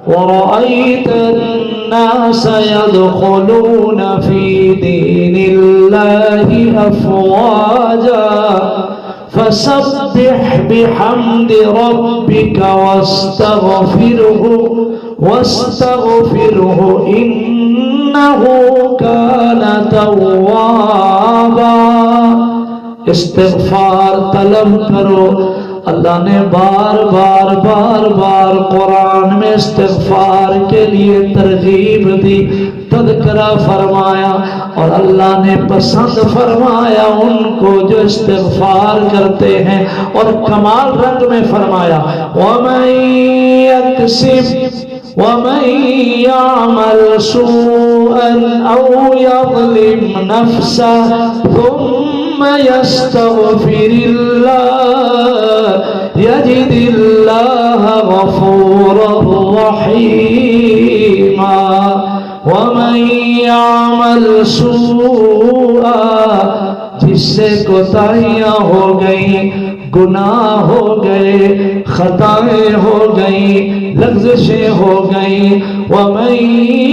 ورأيت الناس يدخلون في دين الله أفواجا فسبح بحمد ربك واستغفره إنه كان توابا۔ استغفار طلب کرو۔ اللہ نے بار بار قرآن میں استغفار کے لیے ترغیب دی، تذکرہ فرمایا، اور اللہ نے پسند فرمایا ان کو جو استغفار کرتے ہیں، اور کمال رنگ میں فرمایا وَمَن يَعْمَلْ سُوءًا أَوْ يَظْلِمْ نَفْسَهُ ثُمَّ يَسْتَغْفِرِ اللَّهَ يَجِدِ اللَّهَ غَفُورًا رَحِيمًا۔ وَمَن يَعْمَلْ سُوءًا، جس سے کوتاہیاں ہو گئیں، گناہ ہو گئے، خطائیں ہو گئیں، لغزشیں ہو گئیں، وَمَن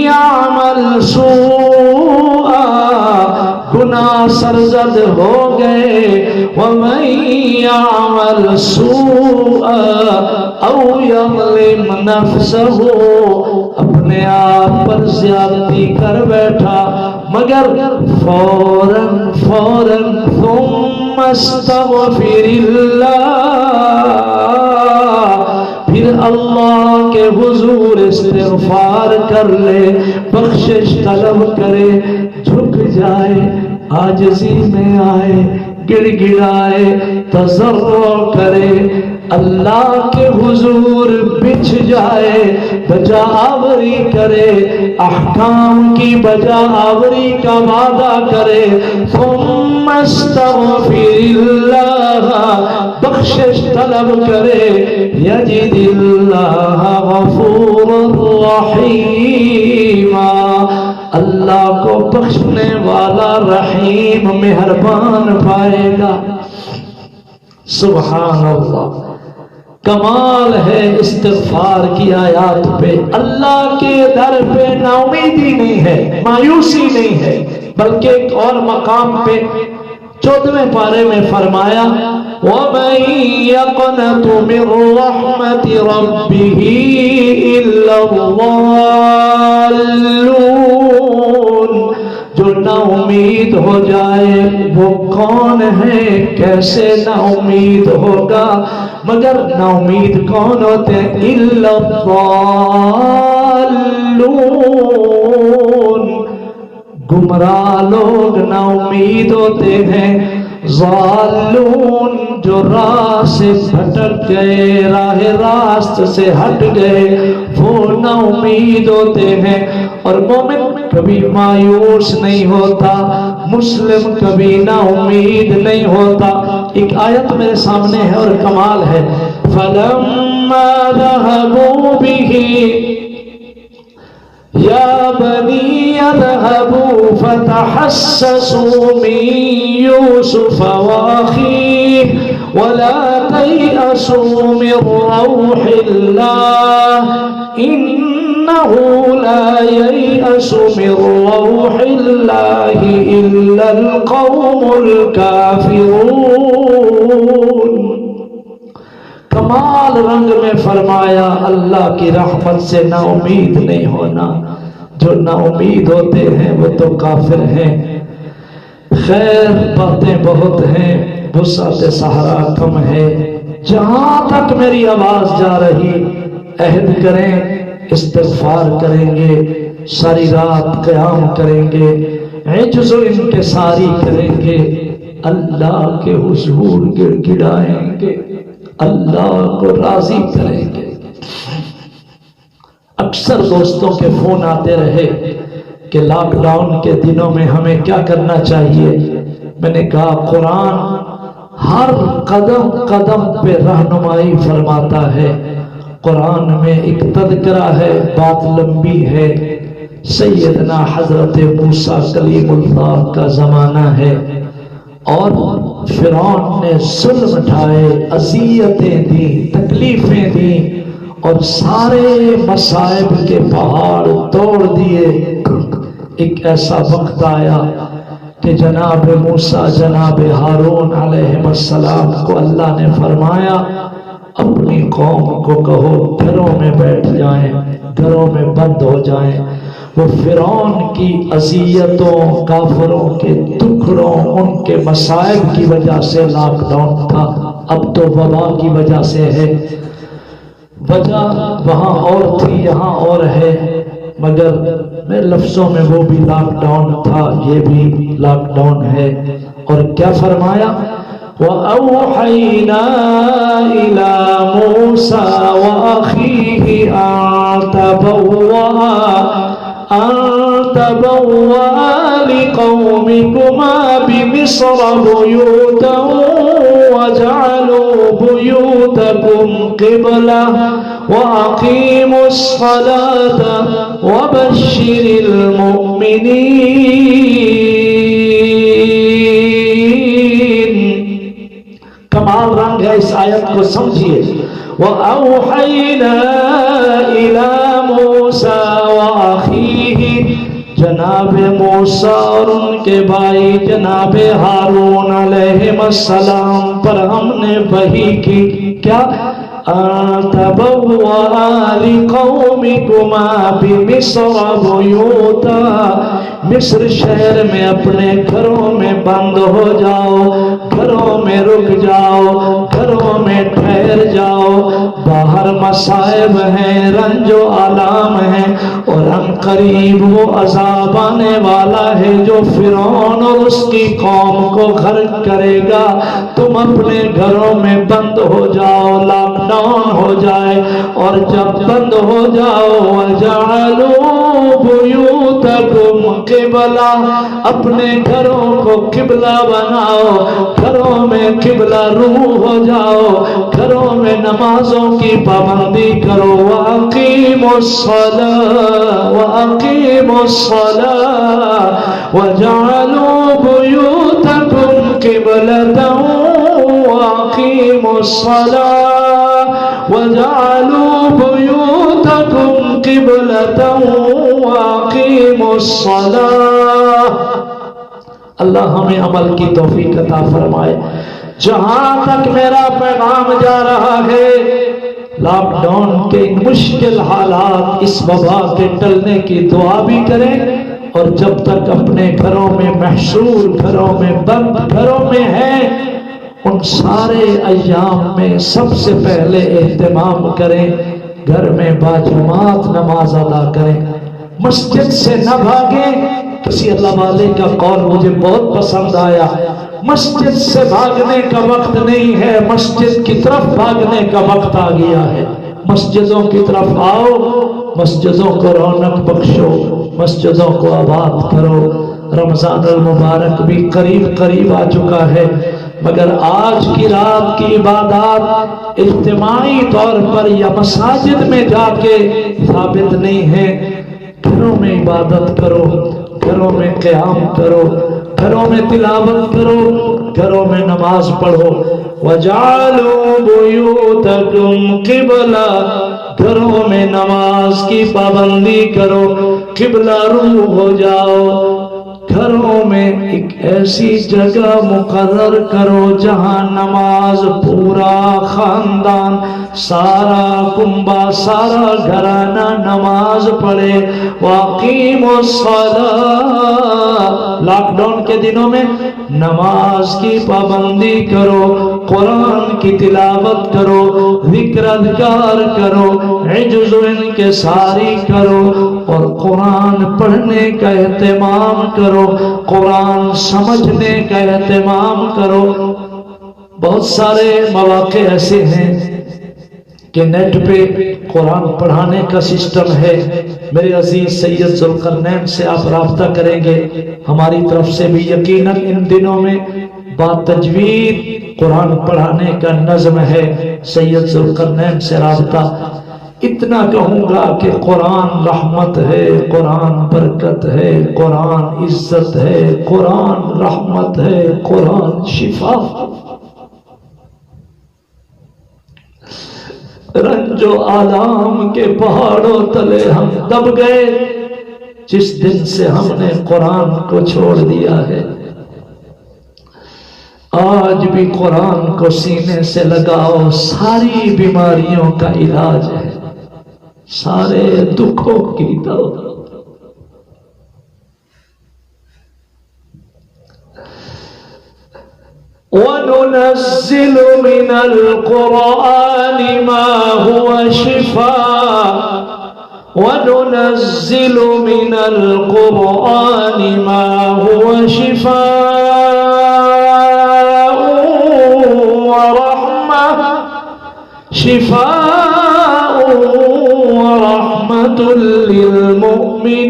يَعْمَلْ سُوءًا، گناہ سرزد ہو گئے، وَمَن يَعْمَلْ سُوءًا أَوْ يَظْلِمْ نَفْسَهُ، اپنے آپ پر زیادتی کر بیٹھا، مگر فوراً ثم استغفر اللہ، پھر اللہ کے حضور استغفار کر لے، بخشش طلب کرے، جھک جائے، عاجزی میں آئے، گڑ گڑائے، تضرع کرے، اللہ کے حضور بچھ جائے، بجا آوری کرے، احکام کی بجا آوری کا وعدہ کرے، ثم استغفر اللہ، بخشش طلب کرے، یجد اللہ غفور رحیم، اللہ کو بخشنے والا رحیم مہربان پائے گا۔ سبحان اللہ، کمال ہے استغفار کی آیات پہ۔ اللہ کے در پہ نا امیدی نہیں ہے، مایوسی نہیں ہے، بلکہ ایک اور مقام پہ 14ویں پارے میں فرمایا وَمَن يَقْنَطُ مِن رَحْمَةِ رَبِّهِ إِلَّا الضَّالُّونَ، جو نا امید ہو جائے وہ کون ہے؟ کیسے نا امید ہوگا؟ مگر نا امید کون ہوتے ہیں؟ إِلَّا الضَّالُّونَ، گمراہ لوگ نا امید ہوتے ہیں۔ ضالون، جو راہ سے بھٹک گئے، راہ راست سے ہٹ گئے، وہ نا امید ہوتے ہیں۔ اور مومن کبھی مایوس نہیں ہوتا، مسلم کبھی نا امید نہیں ہوتا۔ ایک آیت میرے سامنے ہے اور کمال ہے، فَلَمَّا ذَهَبُوا بِهِ يَا بَنِي اذْهَبُوا فَتَحَسَّسُوا مِن يُوسُفَ وَأَخِيهِ وَلَا تَيْأَسُوا مِن رَّوْحِ اللَّهِ إِنَّهُ لَا يَيْأَسُ مِن رَّوْحِ اللَّهِ إِلَّا الْقَوْمُ الْكَافِرُونَ۔ کمال رنگ میں فرمایا اللہ کی رحمت سے نا امید نہیں ہونا۔ جو نا امید ہوتے ہیں وہ تو کافر ہیں۔ خیر باتیں بہت ہیں، وسعت صحرا کم ہے۔ جہاں تک میری آواز جا رہی، عہد کریں، استغفار کریں گے، ساری رات قیام کریں گے، عجز و انکساری کریں گے، اللہ کے حضور گڑ گڑائیں گے، اللہ کو راضی کریں گے۔ اکثر دوستوں کے فون آتے رہے کہ لاک ڈاؤن کے دنوں میں ہمیں کیا کرنا چاہیے۔ میں نے کہا قرآن ہر قدم قدم پہ رہنمائی فرماتا ہے۔ قرآن میں ایک تذکرہ ہے، بات لمبی ہے۔ سیدنا حضرت موسیٰ کلیم اللہ کا زمانہ ہے اور فرعون نے ظلم اٹھائے، اذیتیں دی، تکلیفیں دی اور سارے مصائب کے پہاڑ توڑ دیے۔ ایک ایسا وقت آیا کہ جناب موسیٰ جناب ہارون علیہ السلام کو اللہ نے فرمایا اپنی قوم کو کہو گھروں میں بیٹھ جائیں، گھروں میں بند ہو جائیں۔ وہ فرعون کی اذیتوں، کافروں کے دکھڑوں، ان کے مصائب کی وجہ سے لاک ڈاؤن تھا، اب تو وبا کی وجہ سے ہے۔ وجہ وہاں اور تھی، یہاں اور ہے، مگر میرے لفظوں میں وہ بھی لاک ڈاؤن تھا، یہ بھی لاک ڈاؤن ہے۔ اور کیا فرمایا وَأَوْحَيْنَا إِلَى مُوسَى وَأَخِيهِ أَن تَبَوَّآ لِقَوْمِكُمَا بِمِصْرَ بُيُوتًا وَاجْعَلُوا بُيُوتَكُمْ قِبْلَةً وَأَقِيمُوا الصَّلَاةَ وَبَشِّرِ الْمُؤْمِنِينَ۔ کمال رنگ ہے اس آیت کو سمجھیے۔ وَأَوْحَيْنَا إِلَى مُوسَى وَأَخِيهِ، جناب موسیٰ اور ان کے بھائی جناب ہارون علیہ السلام پر ہم نے وحی کی، کیا تَبَوَّآ لِقَوْمِكُمَا بِمِصْرَ بُيُوتًا، مصر شہر میں اپنے گھروں میں بند ہو جاؤ، گھروں میں رک جاؤ، گھروں میں ٹھہر جاؤ، باہر مصائب ہیں، رنج و آلام ہیں، اور ان قریب وہ عذاب آنے والا ہے جو فرعون اور اس کی قوم کو غرق کرے گا۔ تم اپنے گھروں میں بند ہو جاؤ، لاک ڈاؤن ہو جائے، اور جب بند ہو جاؤ وَجَعَلُوا بُيُوتَكُمْ قِبْلَةً، اپنے گھروں کو قبلہ بناؤ، گھروں میں قبلہ رو ہو جاؤ، گھروں میں نمازوں کی پابندی کرو۔ وَأَقِيمُوا الصَّلَاةَ وَأَقِيمُوا الصَّلَاةَ وَجَعَلُوا بُيُوتَكُمْ قِبْلَةً وَأَقِيمُوا الصَّلَاةَ وَجَعَلُوا بُيُوتَكُمْ قِبْلَةً وَأَقِيمُوا الصَّلَاةَ۔ اللہ ہمیں عمل کی توفیق عطا فرمائے۔ جہاں تک میرا پیغام جا رہا ہے، لاک ڈاؤن کے مشکل حالات، اس وبا کے ٹلنے کی دعا بھی کریں، اور جب تک اپنے گھروں میں محشور، گھروں میں بند، گھروں میں ہیں، ان سارے ایام میں سب سے پہلے اہتمام کریں، گھر میں باجماعت نماز ادا کریں، مسجد سے نہ بھاگیں۔ کسی اللہ والے کا قول مجھے بہت پسند آیا، مسجد سے بھاگنے کا وقت نہیں ہے، مسجد کی طرف بھاگنے کا وقت آ گیا ہے۔ مسجدوں کی طرف آؤ، مسجدوں کو رونق بخشو، مسجدوں کو آباد کرو۔ رمضان المبارک بھی قریب قریب آ چکا ہے، مگر آج کی رات کی عبادات اجتماعی طور پر یا مساجد میں جا کے ثابت نہیں ہے۔ گھروں میں عبادت کرو، گھروں میں قیام کرو، گھروں میں تلاوت کرو، گھروں میں نماز پڑھو۔ وَجَعَلُوا بُيُوتَكُمْ قِبْلَةً، گھروں میں نماز کی پابندی کرو، قبلہ رو ہو جاؤ۔ گھروں میں ایک ایسی جگہ مقرر کرو جہاں نماز پورا خاندان، سارا کنبہ، سارا گھرانہ نماز پڑھے۔ وَأَقِيمُوا الصَّلَاةَ، لاک ڈاؤن کے دنوں میں نماز کی پابندی کرو، قرآن کی تلاوت کرو، ذکر اذکار کرو، عجز و انکساری کرو، اور قرآن پڑھنے کا اہتمام کرو، قرآن سمجھنے کا اہتمام کرو۔ بہت سارے مواقع ایسے ہیں کہ نیٹ پہ قرآن پڑھانے کا سسٹم ہے۔ میرے عزیز سید ذوالقرنین سے آپ رابطہ کریں گے، ہماری طرف سے بھی یقیناً ان دنوں میں باتجوید قرآن پڑھانے کا نظم ہے۔ سید ذوالقرنین سے رابطہ۔ اتنا کہوں گا کہ قرآن رحمت ہے، قرآن برکت ہے، قرآن عزت ہے، قرآن رحمت ہے، قرآن شفا۔ رنج و آلام کے پہاڑوں تلے ہم دب گئے جس دن سے ہم نے قرآن کو چھوڑ دیا ہے۔ آج بھی قرآن کو سینے سے لگاؤ، ساری بیماریوں کا علاج ہے، سارے دکھوں کی دوا۔ وَنُنَزِّلُ مِنَ الْقُرْآنِ مَا هُوَ شِفَاءٌ وَنُنَزِّلُ مِنَ الْقُرْآنِ مَا هُوَ شِفَاءٌ وَرَحْمَةٌ لِّلْمُؤْمِنِينَ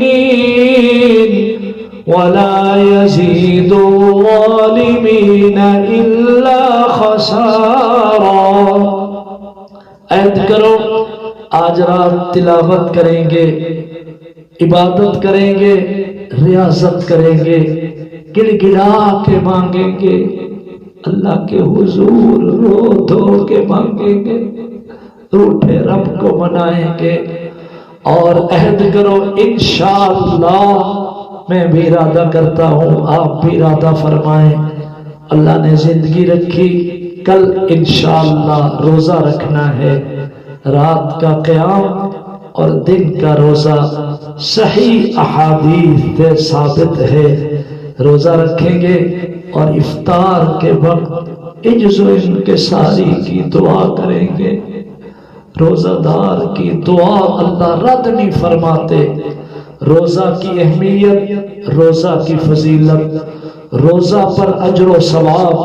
وَلَا يَزِيدُ الظَّالِمِينَ إِلَّا خَسَارًا۔ عہد کرو، آج رات تلاوت کریں گے، عبادت کریں گے، ریاضت کریں گے، گڑ گڑا کے مانگیں گے، اللہ کے حضور رو دھو کے مانگیں گے، روٹھے رب کو منائیں گے، اور عہد کرو انشاءاللہ۔ میں بھی ارادہ کرتا ہوں، آپ بھی ارادہ فرمائیں، اللہ نے زندگی رکھی، کل انشاءاللہ روزہ رکھنا ہے، رات کا قیام اور دن کا روزہ صحیح احادیث سے ثابت ہے، روزہ رکھیں گے اور افطار کے وقت عجز و انکساری کی دعا کریں گے۔ روزہ دار کی دعا اللہ رد نہیں فرماتے۔ روزہ کی اہمیت، روزہ کی فضیلت، روزہ پر اجر و ثواب،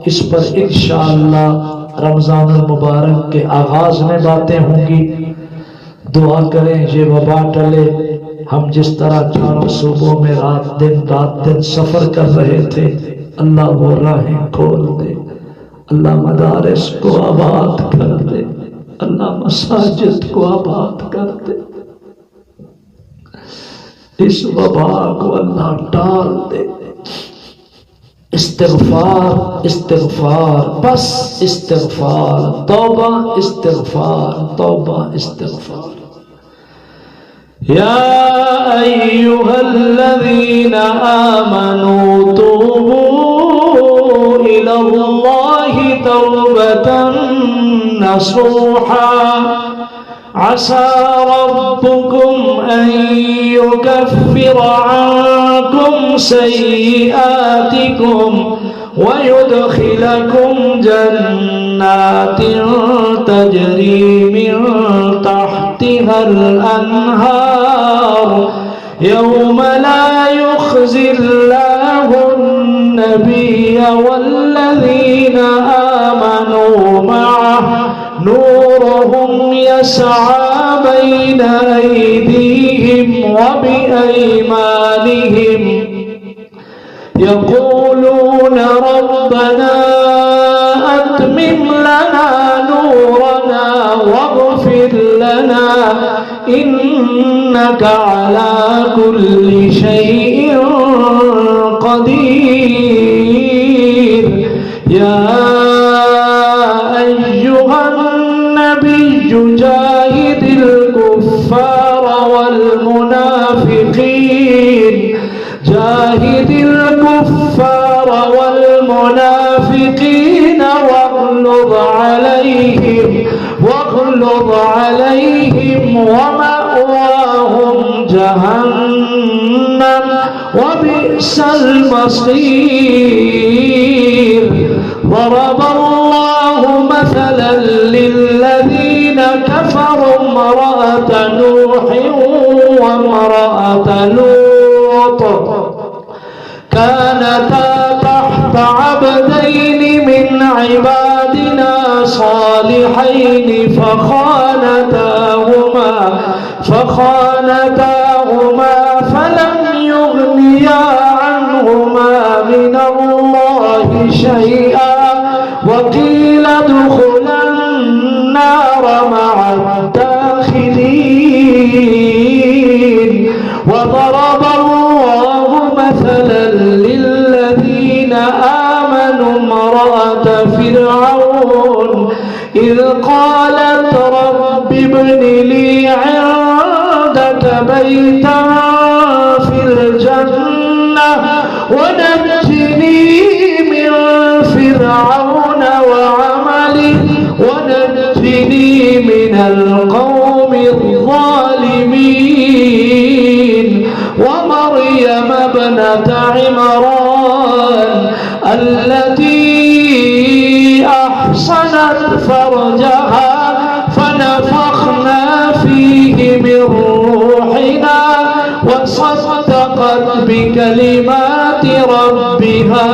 اس پر انشاءاللہ رمضان المبارک کے آغاز میں باتیں ہوں گی۔ دعا کریں یہ وبا ٹلے۔ ہم جس طرح چاروں صوبوں میں رات دن سفر کر رہے تھے، اللہ وہ راہیں کھول دے، اللہ مدارس کو آباد کر دے، اللہ مساجد کو آباد کر دے، اس وبا کو اللہ ٹال دے۔ استغفار استغفار بس استغفار، توبہ استغفار، توبہ استغفار۔ یا ایھا الذین آمنوا توبوا الی اللہ توبۃ نصوحا عسى ربكم أن يكفر عنكم سيئاتكم ويدخلكم جنات تجري من تحتها الأنهار يوم لا يخزي الله النبي والذين آمنوا معه نورهم يسعى بين أيديهم وبأيمانهم يقولون ربنا أتمم لنا نورنا واغفر لنا إنك على كل شيء قدير يا جاهد الكفار والمنافقين جاهد الكفار والمنافقين واغلظ عليهم ومأواهم جهنم وبئس المصير ضرب الله مثلا للذين كفروا امرأة نوح وامرأة لوط كانتا تحت عبدين من عبادنا صالحين فخانتاهما فلم يغنيا عنهما من الله شيئا وقيل ادخلا النار مع الداخلين وضرب الله مثلا للذين آمنوا امرأة فرعون إذ قالت رب ابن لي عندك بيتا في الجنة ونجني من فرعون وعمله ونجني من القوم الظالمين ومريم ابنة عمران التي أحصنت فرجها فنفخنا فيه من روحنا وصدقت بكلمات ربها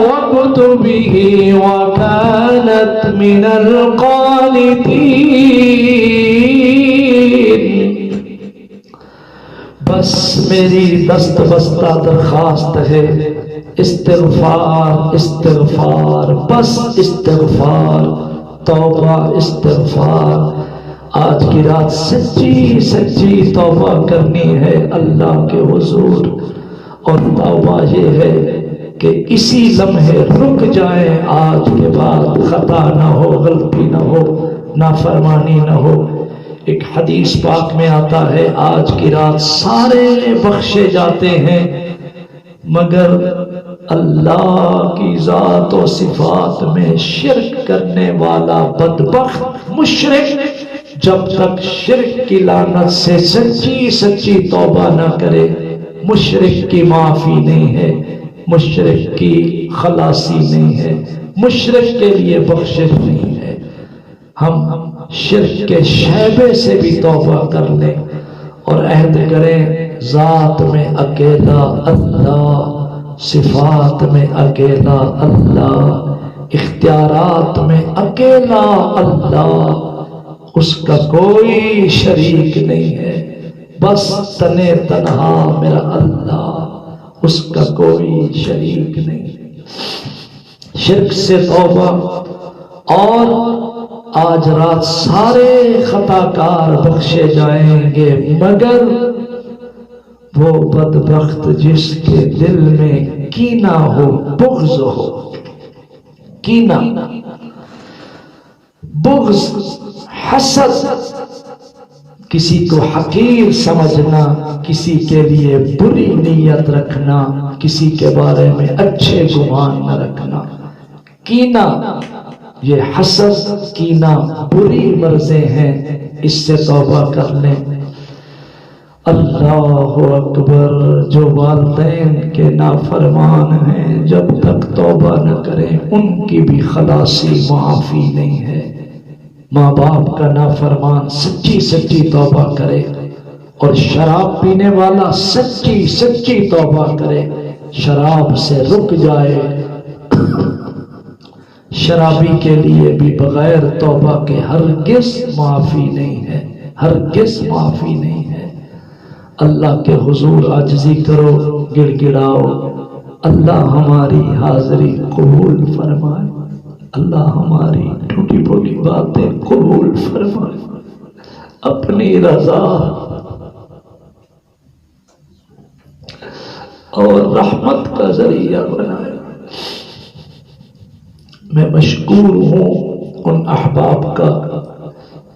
وكتبه وكانت من القانتين۔ بس میری دست بستہ درخواست ہے، استغفار استغفار بس استغفار، توبہ استغفار۔ آج کی رات سچی سچی توبہ کرنی ہے اللہ کے حضور، اور توبہ یہ ہے کہ اسی لمحے رک جائیں، آج کے بعد خطا نہ ہو، غلطی نہ ہو، نافرمانی نہ ہو۔ ایک حدیث پاک میں آتا ہے آج کی رات سارے بخشے جاتے ہیں مگر اللہ کی ذات و صفات میں شرک کرنے والا بدبخت مشرک جب تک شرک کی لعنت سے سچی سچی توبہ نہ کرے، مشرک کی معافی نہیں ہے، مشرک کی خلاصی نہیں ہے، مشرک کے لیے بخشش نہیں ہے۔ ہم شرک کے شیبے سے بھی توبہ کر لیں اور عہد کریں ذات میں اکیلا اللہ، صفات میں اکیلا اللہ، اختیارات میں اکیلا اللہ، اس کا کوئی شریک نہیں ہے، بس تنے تنہا میرا اللہ، اس کا کوئی شریک نہیں۔ شرک سے توبہ، اور آج رات سارے خطا کار بخشے جائیں گے مگر وہ بدبخت جس کے دل میں کینہ ہو، بغض ہو، کینہ، بغض، حسد، کسی کو حقیر سمجھنا، کسی کے لیے بری نیت رکھنا، کسی کے بارے میں اچھے گمان نہ رکھنا، کینہ، یہ حسد، کینہ بری مرضیں ہیں، اس سے توبہ کر لیں۔ اللہ اکبر، جو والدین کے نافرمان ہیں جب تک توبہ نہ کریں ان کی بھی خلاصی معافی نہیں ہے۔ ماں باپ کا نافرمان سچی سچی توبہ کرے، اور شراب پینے والا سچی سچی توبہ کرے، شراب سے رک جائے۔ شرابی کے لیے بھی بغیر توبہ کے ہرگز معافی نہیں ہے، ہرگز معافی نہیں ہے۔ اللہ کے حضور عاجزی کرو، گڑ گڑاؤ، اللہ ہماری حاضری قبول فرمائے، اللہ ہماری ٹوٹی پھوٹی باتیں قبول فرمائے، اپنی رضا اور رحمت کا ذریعہ بنائے۔ میں مشکور ہوں ان احباب کا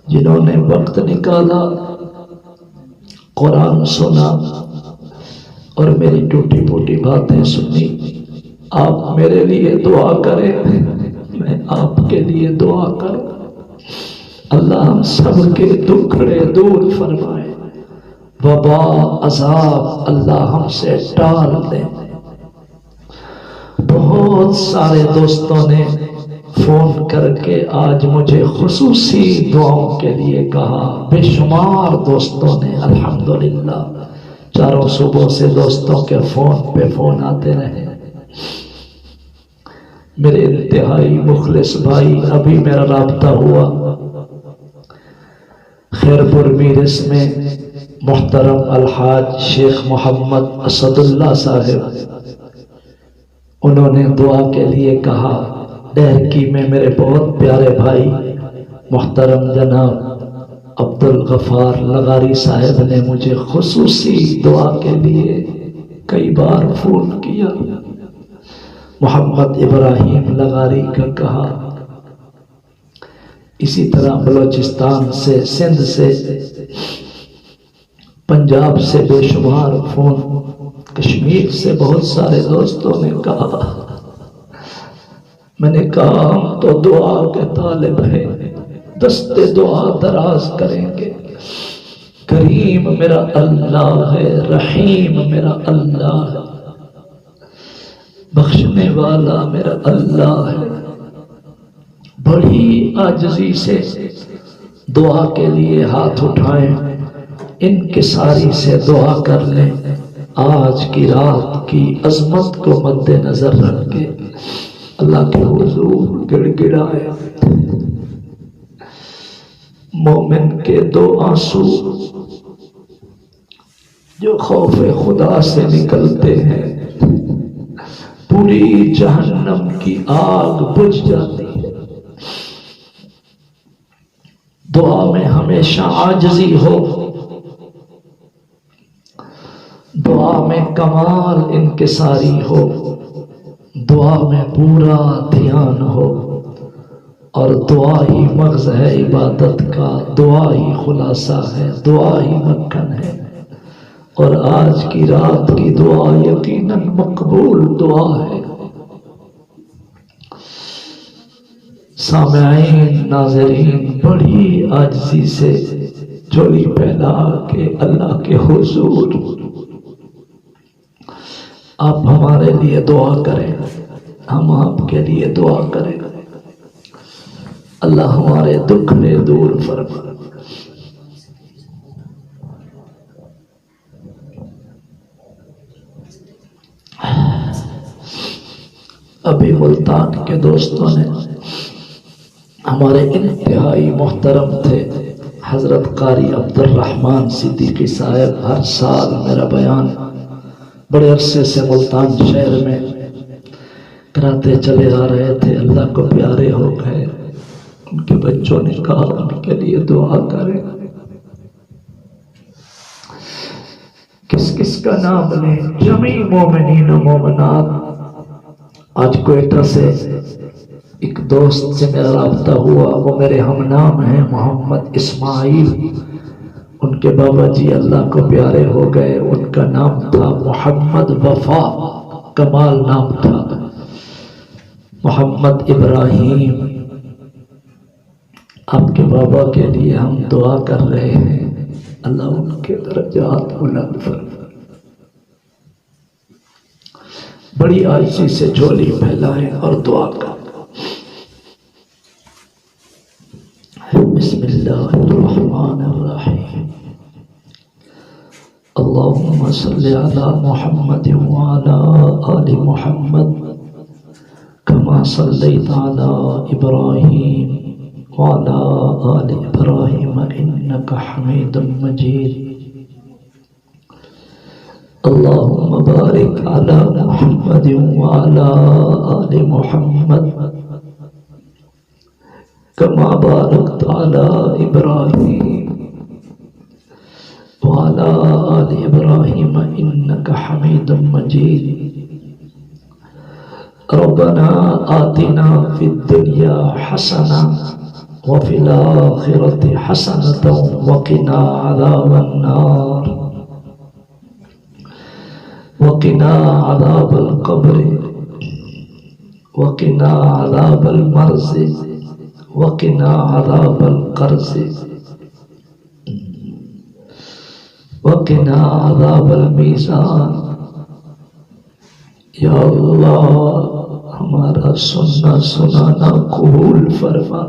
جنہوں نے وقت نکالا، قرآن سنا اور میری ٹوٹی پھوٹی باتیں سنی۔ آپ میرے لیے دعا کریں، میں آپ کے لیے دعا کروں، اللہ ہم سب کے دکھڑے دور فرمائے، وبا عذاب اللہ ہم سے ٹال دے۔ بہت سارے دوستوں نے فون کر کے آج مجھے خصوصی دعاؤں کے لیے کہا، بے شمار دوستوں نے، الحمدللہ، چاروں صوبوں سے دوستوں کے فون پہ فون آتے رہے۔ میرے انتہائی مخلص بھائی، ابھی میرا رابطہ ہوا خیرپور میرس میں، محترم الحاج شیخ محمد اسد اللہ صاحب، انہوں نے دعا کے لیے کہا۔ ڈہرکی میں میرے بہت پیارے بھائی محترم جناب عبد الغفار لغاری صاحب نے مجھے خصوصی دعا کے لیے کئی بار فون کیا۔ محمد ابراہیم لغاری کا کہا، اسی طرح بلوچستان سے، سندھ سے، پنجاب سے بے شمار فون، کشمیر سے بہت سارے دوستوں نے کہا۔ میں نے کہا ہم تو دعا کے طالب ہیں، دستے دعا دراز کریں گے۔ کریم میرا اللہ ہے، رحیم میرا اللہ ہے، بخشنے والا میرا اللہ ہے۔ بڑی عاجزی سے دعا کے لیے ہاتھ اٹھائیں، انکساری سے دعا کر لیں۔ آج کی رات کی عظمت کو مد نظر رکھ کے اللہ کے حضور گڑ گڑائے۔ مومن کے دو آنسو جو خوف خدا سے نکلتے ہیں، پوری جہنم کی آگ بجھ جاتی ہے۔ دعا میں ہمیشہ عاجزی ہو، دعا میں کمال انکساری ہو، دعا میں پورا دھیان ہو، اور دعا ہی مغز ہے عبادت کا، دعا ہی خلاصہ ہے، دعا ہی مکھن ہے۔ اور آج کی رات کی دعا یقیناً مقبول دعا ہے۔ سامعین ناظرین بڑی عاجزی سے جھولی پھیلا کے اللہ کے حضور آپ ہمارے لیے دعا کریں، ہم آپ کے لیے دعا کریں، اللہ ہمارے دکھڑے دور فرما۔ ابھی ملتان کے دوستوں نے ہمارے انتہائی محترم تھے حضرت قاری عبد الرحمن صدیقی صاحب، ہر سال میرا بیان بڑے عرصے سے ملتان شہر میں کراتے چلے آ رہے تھے، اللہ کو پیارے ہو گئے۔ ان کے بچوں نے کہا ان کے لیے دعا کریں۔ کس کس کا نام لیں؟ جمیع مومنین و مومنات۔ آج کوئٹہ سے ایک دوست سے میرا رابطہ ہوا، وہ میرے ہم نام ہیں، محمد اسماعیل۔ ان کے بابا جی اللہ کو پیارے ہو گئے، ان کا نام تھا محمد وفا، کمال نام تھا۔ محمد ابراہیم، آپ کے بابا کے لیے ہم دعا کر رہے ہیں، اللہ ان کے درجات بلند فرمائے۔ بڑی عاجزی سے جھولی پھیلائیں اور دعا کریں۔ بسم اللہ الرحمن الرحیم۔ اللہم صلی علی محمد وعلی آل محمد کما صلیت علی ابراہیم وعلی آل ابراہیم انک حمید مجید۔ اللہم بارک علی محمد وعلی آل محمد کما بارکت علی ابراہیم وعلی آل ابراہیم انک حمید مجید۔ ربنا آتنا فی الدنیا حسنہ وفی الآخرۃ حسنۃ وقنا عذاب النار وقنا عذاب القبر وقنا عذاب المرض وقنا عذاب القرض وقنا عذاب المیزان۔ یا اللہ ہمارا سننا سنانا قبول فرما،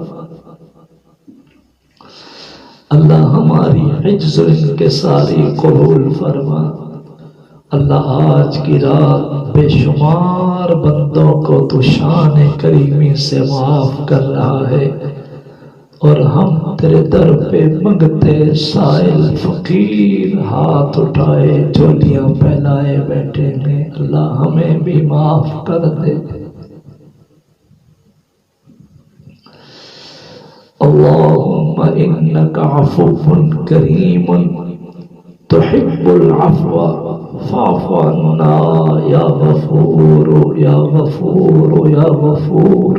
اللہ ہماری عجز و انکساری قبول فرما۔ اللہ آج کی رات بے شمار بندوں کو تو شان کریمی سے معاف کر رہا ہے، اور ہم تیرے در پہ منگتے سائل فقیر ہاتھ اٹھائے جھولیاں پھیلائے بیٹھے ہیں، اللہ ہمیں بھی معاف کر دے۔ اللہم انک عفو کریم تحب العفو فاعف عنا یا غفور یا غفور یا غفور۔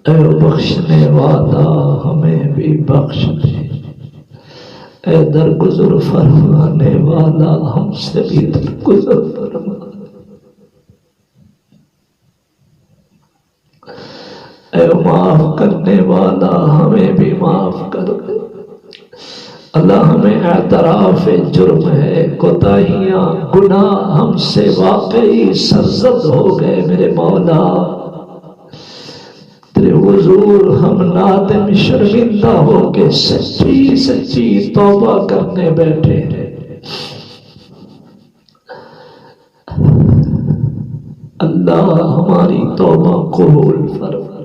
اے بخشنے والا ہمیں بھی بخش دے، اے درگزر فرمانے والا ہم سے بھی درگزر فرما، اے معاف کرنے والا ہمیں بھی معاف کر دے۔ اللہ ہمیں اعتراف جرم ہے، کوتاہیاں گناہ ہم سے واقعی سرزد ہو گئے میرے مولا، تیرے حضور ہم نادم شرمندہ ہو کے سچی سچی توبہ کرنے بیٹھے ہیں۔ اللہ ہماری توبہ قبول فرما،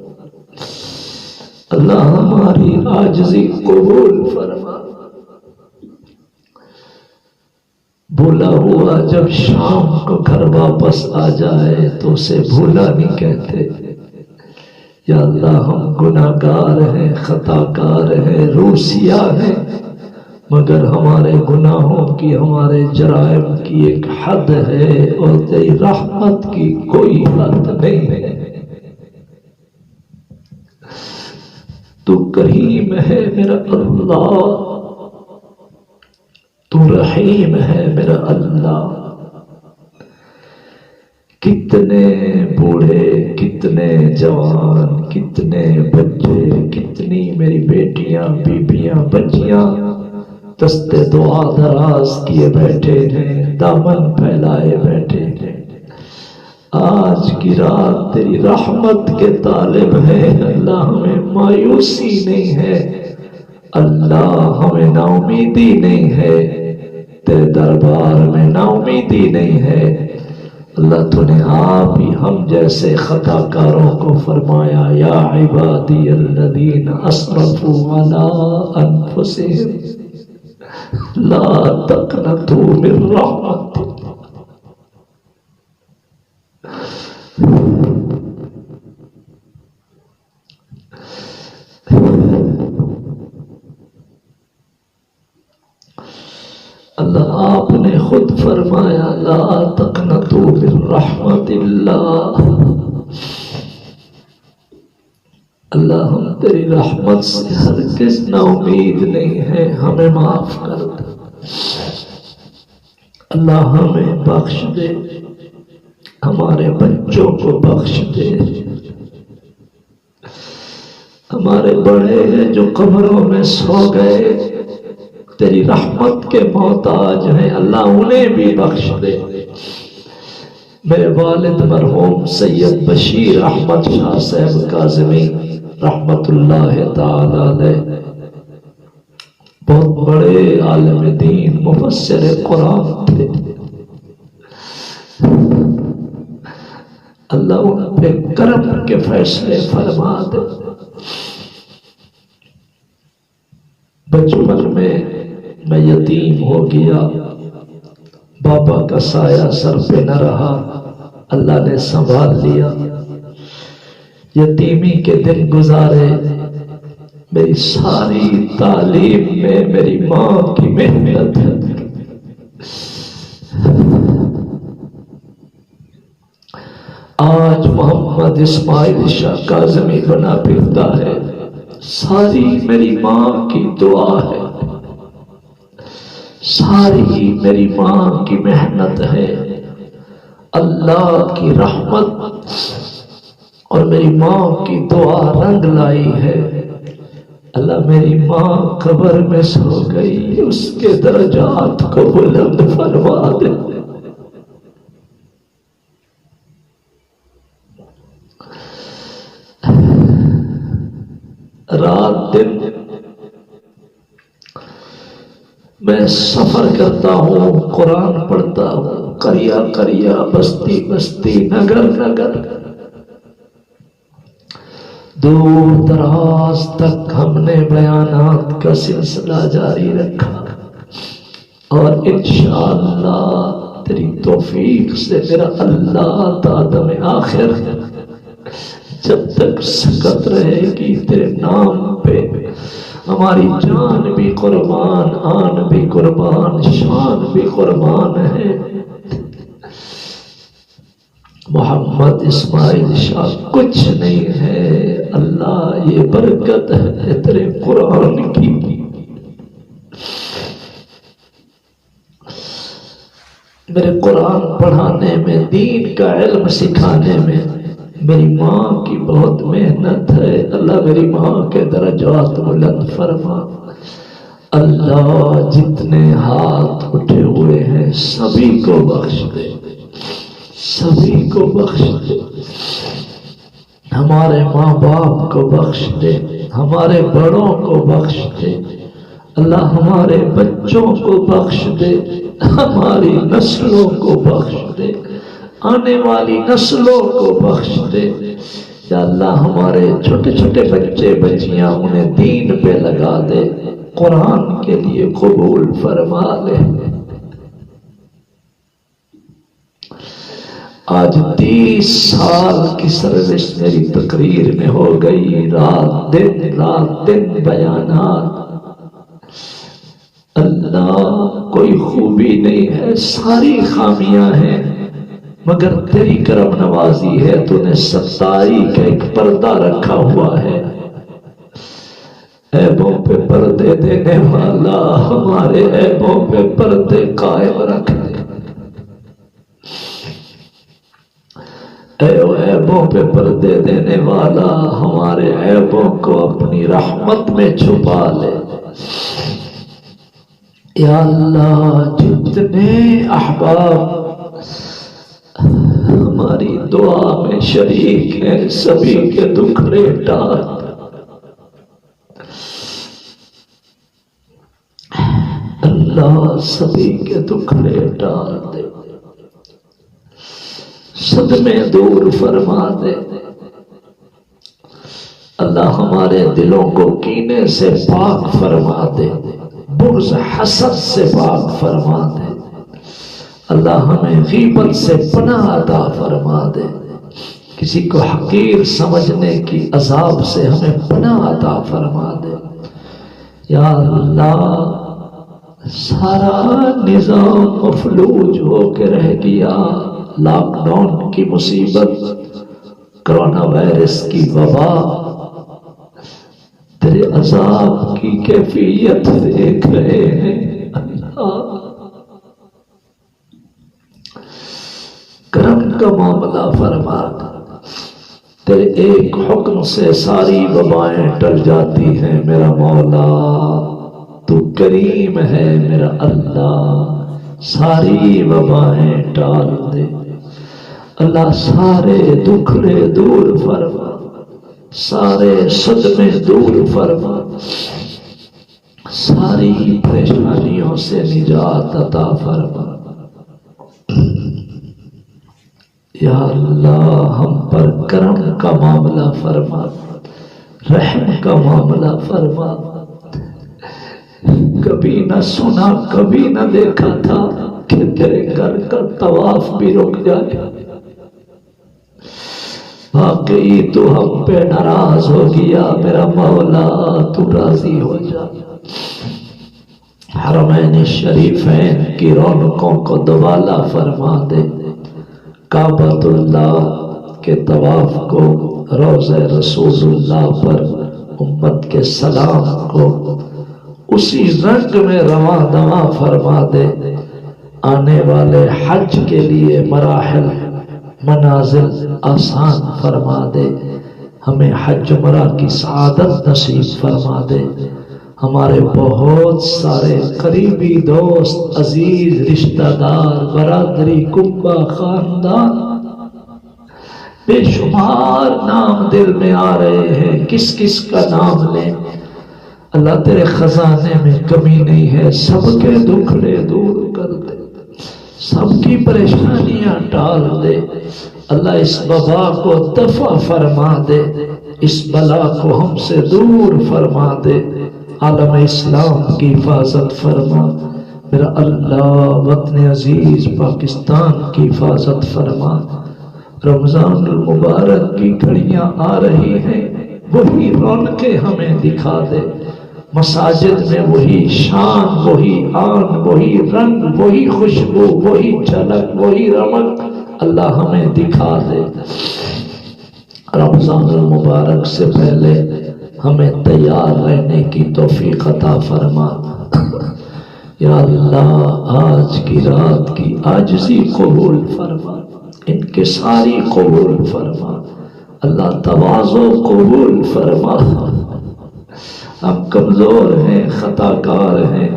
اللہ ہماری عاجزی قبول فرما۔ بھولا ہوا جب شام کو گھر واپس آ جائے تو اسے بھولا نہیں کہتے۔ یا اللہ ہم گناہگار ہیں، خطا کار ہیں، روسیا ہیں، مگر ہمارے گناہوں کی، ہمارے جرائم کی ایک حد ہے، اور تیری رحمت کی کوئی حد نہیں ہے۔ تو کریم ہے میرا اللہ، تو رحیم ہے میرا اللہ، کتنے بوڑھے، کتنے جوان، کتنے بچے، کتنی میری بیٹیاں، بیبیاں، بچیاں دستے دعا دراز کیے بیٹھے ہیں، دامن پھیلائے بیٹھے ہیں۔ آج کی رات تیری رحمت کے طالب ہے اللہ، ہمیں مایوسی نہیں ہے اللہ، ہمیں نا امیدی نہیں ہے، تیرے دربار میں نا امیدی نہیں ہے اللہ۔ تو نے آپ ہی ہم جیسے خطا کاروں کو فرمایا یا عبادی الذین اسرفوا علی انفسہم لا تقنطوا من رحمت اللہ۔ آپ نے خود فرمایا لا تقنطوا من رحمت اللہ، اللہ ہم تیری رحمت سے ہرگز نا امید نہیں ہے، ہمیں معاف کر دے اللہ، ہمیں بخش دے، ہمارے بچوں کو بخش دے، ہمارے بڑے ہیں جو قبروں میں سو گئے تیری رحمت کے محتاج ہیں اللہ، انہیں بھی بخش دے۔ میرے والد مرحوم سید بشیر احمد شاہ صاحب کاظمی رحمت اللہ تعالی علیہ بہت بڑے عالم دین، مفسر قرآن تھے اللہ، ان پہ کرم کے فیصلے فرما دے۔ بچپن میں یتیم ہو گیا، بابا کا سایہ سر پہ نہ رہا، اللہ نے سنبھال لیا، یتیمی کے دن گزارے۔ میری ساری تعلیم میں میری ماں کی محنت ہے، آج محمد اسماعیل شاہ کاظمی بنا پھرتا ہے، ساری میری ماں کی دعا ہے، ساری میری ماں کی محنت ہے، اللہ کی رحمت اور میری ماں کی دعا رنگ لائی ہے اللہ۔ میری ماں قبر میں سو گئی، اس کے درجات کو بلند فرما دے۔ رات دن میں سفر کرتا ہوں، قرآن پڑھتا ہوں، قریہ قریہ، بستی بستی، نگر نگر، دور دراز تک ہم نے بیانات کا سلسلہ جاری رکھا، اور انشاءاللہ تیری توفیق سے میرا اللہ تعالی آخر جب تک سکت رہے گی تیرے نام پہ ہماری جان بھی قربان، آن بھی قربان، شان بھی قربان ہے۔ محمد اسماعیل شاہ کچھ نہیں ہے اللہ، یہ برکت ہے تیرے قرآن کی۔ میرے قرآن پڑھانے میں، دین کا علم سکھانے میں میری ماں کی بہت محنت ہے اللہ، میری ماں کے درجات بلند فرما اللہ۔ جتنے ہاتھ اٹھے ہوئے ہیں سبھی کو بخش دے، سبھی کو بخش دے، ہمارے ماں باپ کو بخش دے، ہمارے بڑوں کو بخش دے اللہ، ہمارے بچوں کو بخش دے، ہماری نسلوں کو بخش دے، آنے والی نسلوں کو بخش دے یا اللہ۔ ہمارے چھوٹے چھوٹے بچے بچیاں انہیں دین پہ لگا دے، قرآن کے لیے قبول فرما لے۔ آج 30 سال کی سروس میری تقریر میں ہو گئی، رات دن بیانات اللہ، کوئی خوبی نہیں ہے، ساری خامیاں ہیں، مگر تیری کرم نوازی ہے، تو نے ستائی کا ایک پردہ رکھا ہوا ہے، عیبوں پہ پردے دینے والا ہمارے عیبوں پہ پردے قائم رکھ دے۔ اے عیبوں پہ پردے دینے والا ہمارے عیبوں کو اپنی رحمت میں چھپا لے۔ یا اللہ جتنے احباب ہماری دعا میں شریک ہیں سبھی کے دکھڑے ٹال۔ اللہ سبھی کے دکھڑے ٹال دے، صدمے دور فرما دے۔ اللہ ہمارے دلوں کو کینے سے پاک فرما دے، بغض حسد سے پاک فرما دے۔ اللہ ہمیں غیبت سے پناہ عطا فرما دے، کسی کو حقیر سمجھنے کی عذاب سے ہمیں پناہ عطا فرما دے۔ یا اللہ سارا نظام مفلوج ہو کے رہ گیا، لاک ڈاؤن کی مصیبت، کرونا وائرس کی وبا، تیرے عذاب کی کیفیت دیکھ رہے ہیں۔ اللہ کرم کا معاملہ فرما، تیرے ایک حکم سے ساری وبائیں ٹل جاتی ہیں میرا مولا، تو کریم ہے میرا اللہ، ساری وبائیں ٹال دے۔ اللہ سارے دکھڑے دور فرما، سارے صدمے دور فرما، ساری پریشانیوں سے نجات عطا فرما۔ یا اللہ ہم پر کرم کا معاملہ فرما، رحم کا معاملہ فرما۔ کبھی نہ سنا کبھی نہ دیکھا تھا کہ تیرے گھر کا طواف بھی رک جائے، واقعی تو ہم پہ ناراض ہو گیا میرا مولا، تو راضی ہو جا۔ حرمین شریفین کی رونقوں کو دوبالا فرما دے، کعبۃ اللہ کے طواف کو، روضہ رسول اللہ پر امت کے سلام کو اسی رنگ میں رواں دواں فرما دے۔ آنے والے حج کے لیے مراحل منازل آسان فرما دے، ہمیں حج عمرہ کی سعادت نصیب فرما دے۔ ہمارے بہت سارے قریبی دوست، عزیز، رشتہ دار، برادری، کنبہ، خاندان، بے شمار نام دل میں آ رہے ہیں، کس کس کا نام لیں؟ اللہ تیرے خزانے میں کمی نہیں ہے، سب کے دکھڑے دور کر دے، سب کی پریشانیاں ٹال دے۔ اللہ اس وبا کو دفع فرما دے، اس بلا کو ہم سے دور فرما دے، عالم اسلام کی حفاظت فرما میرا اللہ، وطن عزیز پاکستان کی حفاظت فرما۔ رمضان المبارک کی گھڑیاں آ رہی ہیں، وہی رونقیں ہمیں دکھا دے، مساجد میں وہی شان، وہی آن، وہی رنگ، وہی خوشبو، وہی جھلک، وہی رمق اللہ ہمیں دکھا دے۔ رمضان المبارک سے پہلے ہمیں تیار رہنے کی توفیق عطا فرما۔ یا اللہ آج کی رات کی عاجزی قبول فرما، انکساری قبول فرما، اللہ تواضع قبول فرما۔ ہم کمزور ہیں، خطا کار ہیں،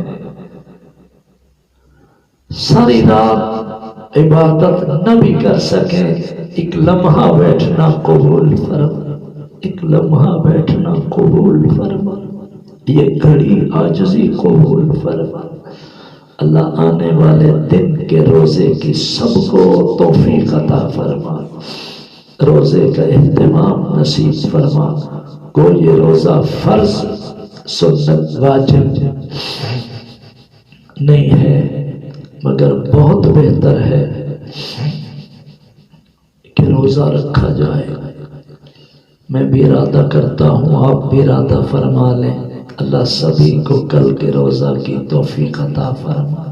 ساری رات عبادت نہ بھی کر سکیں، ایک لمحہ بیٹھنا قبول فرما، ایک لمحہ بیٹھنا قبول فرما، یہ گھڑی عاجزی قبول فرما۔ اللہ آنے والے دن کے روزے کی سب کو توفیق عطا فرما، روزے کا اہتمام نصیب فرما۔ کوئی یہ روزہ فرض، سنت، واجب نہیں ہے، مگر بہت بہتر ہے کہ روزہ رکھا جائے۔ میں بھی ارادہ کرتا ہوں، آپ بھی ارادہ فرما لیں، اللہ سبھی کو کل کے روزہ کی توفیق عطا فرما۔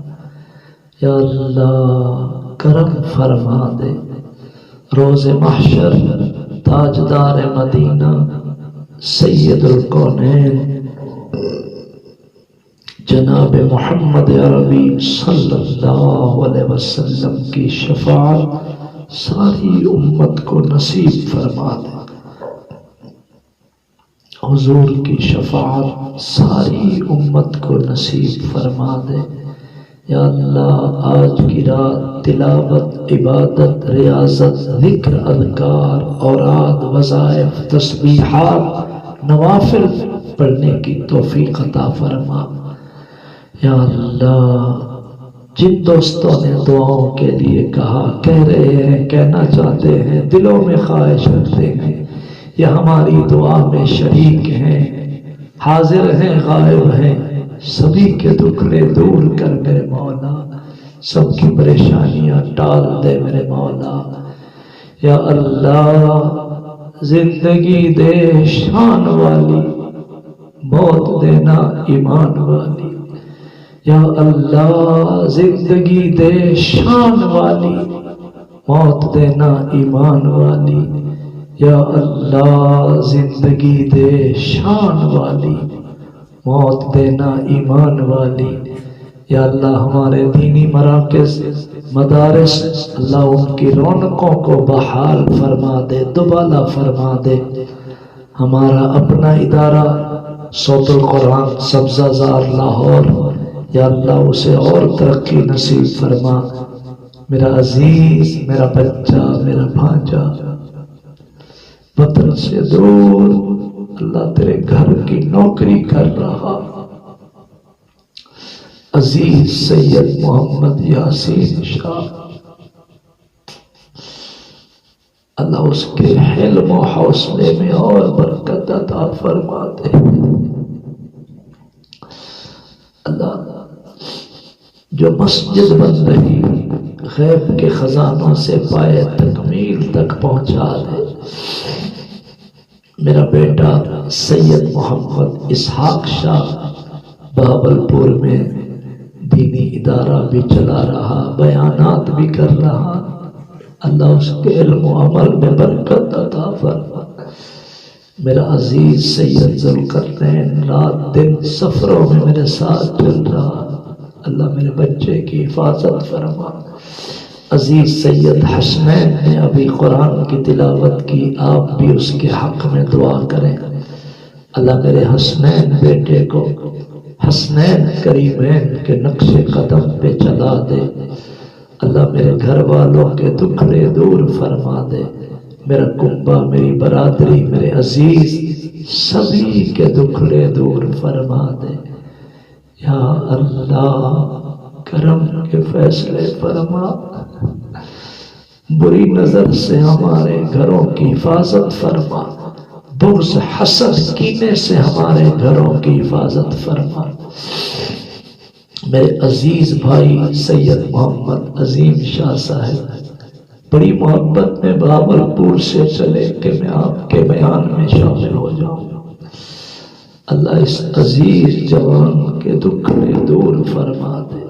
یا اللہ کرم فرما دے، روز محشر تاجدار مدینہ سید الکونین جناب محمد عربی صلی اللہ علیہ وسلم کی شفاعت ساری امت کو نصیب فرما دے، حضور کی شفاعت ساری امت کو نصیب فرما دے۔ یا اللہ آج کی رات تلاوت، عبادت، ریاضت، ذکر، اذکار، اوراد، وظائف، تسبیحات، نوافل پڑھنے کی توفیق عطا فرما۔ یا اللہ جن دوستوں نے دعاؤں کے لیے کہا، کہہ رہے ہیں، کہنا چاہتے ہیں، دلوں میں خواہش رکھتے ہیں، یہ ہماری دعا میں شریک ہیں، حاضر ہیں، غائب ہیں، سبھی کے دکھڑے دور کر میرے مولا، سب کی پریشانیاں ٹال دے میرے مولا۔ یا اللہ زندگی دے شان والی، موت دینا ایمان والی۔ یا اللہ زندگی دے شان والی، موت دینا ایمان والی۔ یا اللہ زندگی دے شان والی، موت دینا ایمان والی۔ یا اللہ ہمارے دینی مراکز، مدارس، اللہ ان کی رونقوں کو بحال فرما دے، دوبالا فرما دے۔ ہمارا اپنا ادارہ صوت القرآن سبزہ زار لاہور، یا اللہ اسے اور ترقی نصیب فرما۔ میرا عزیز، میرا بچہ، میرا بھانجا وطن سے دور اللہ تیرے گھر کی نوکری کر رہا عزیز سید محمد یاسین شاہ، اللہ اس کے حلم و حوصلے میں اور برکت عطا فرما دے۔ اللہ جو مسجد بن رہی غیب کے خزانوں سے پائے تکمیل تک پہنچا دے۔ میرا بیٹا سید محمد اسحاق شاہ بہاولپور میں دینی ادارہ بھی چلا رہا، بیانات بھی کر رہا، اللہ اس کے علم و عمل میں برکت عطا فرما۔ میرا عزیز سید ذوالقرنین رات دن سفروں میں میرے ساتھ چل رہا، اللہ میرے بچے کی حفاظت فرما۔ عزیز سید حسنین نے ابھی قرآن کی تلاوت کی، آپ بھی اس کے حق میں دعا کریں۔ اللہ میرے حسنین بیٹے کو حسنین کریمین کے نقش قدم پہ چلا دے۔ اللہ میرے گھر والوں کے دکھڑے دور فرما دے۔ میرا کنبہ، میری برادری، میرے عزیز سبھی کے دکھڑے دور فرما دے۔ یا اللہ کرم کے فیصلے فرما، بری نظر سے ہمارے گھروں کی حفاظت فرما، بغض، حسد، کینے سے ہمارے گھروں کی حفاظت فرما۔ میرے عزیز بھائی سید محمد عظیم شاہ صاحب بڑی محبت میں بہاولپور سے چلے کہ میں آپ کے بیان میں شامل ہو جاؤں۔ اللہ اس عزیز جوان کے دکھڑے دور فرما دے،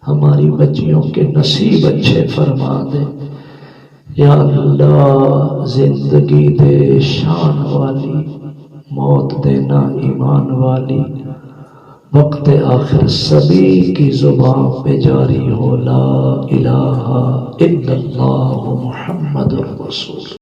ہماری بچیوں کے نصیب اچھے فرما دے۔ یا اللہ زندگی دے شان والی، موت دینا ایمان والی۔ وقت آخر سبھی کی زبان پہ جاری ہو لا الہ الا اللہ محمد الرسول۔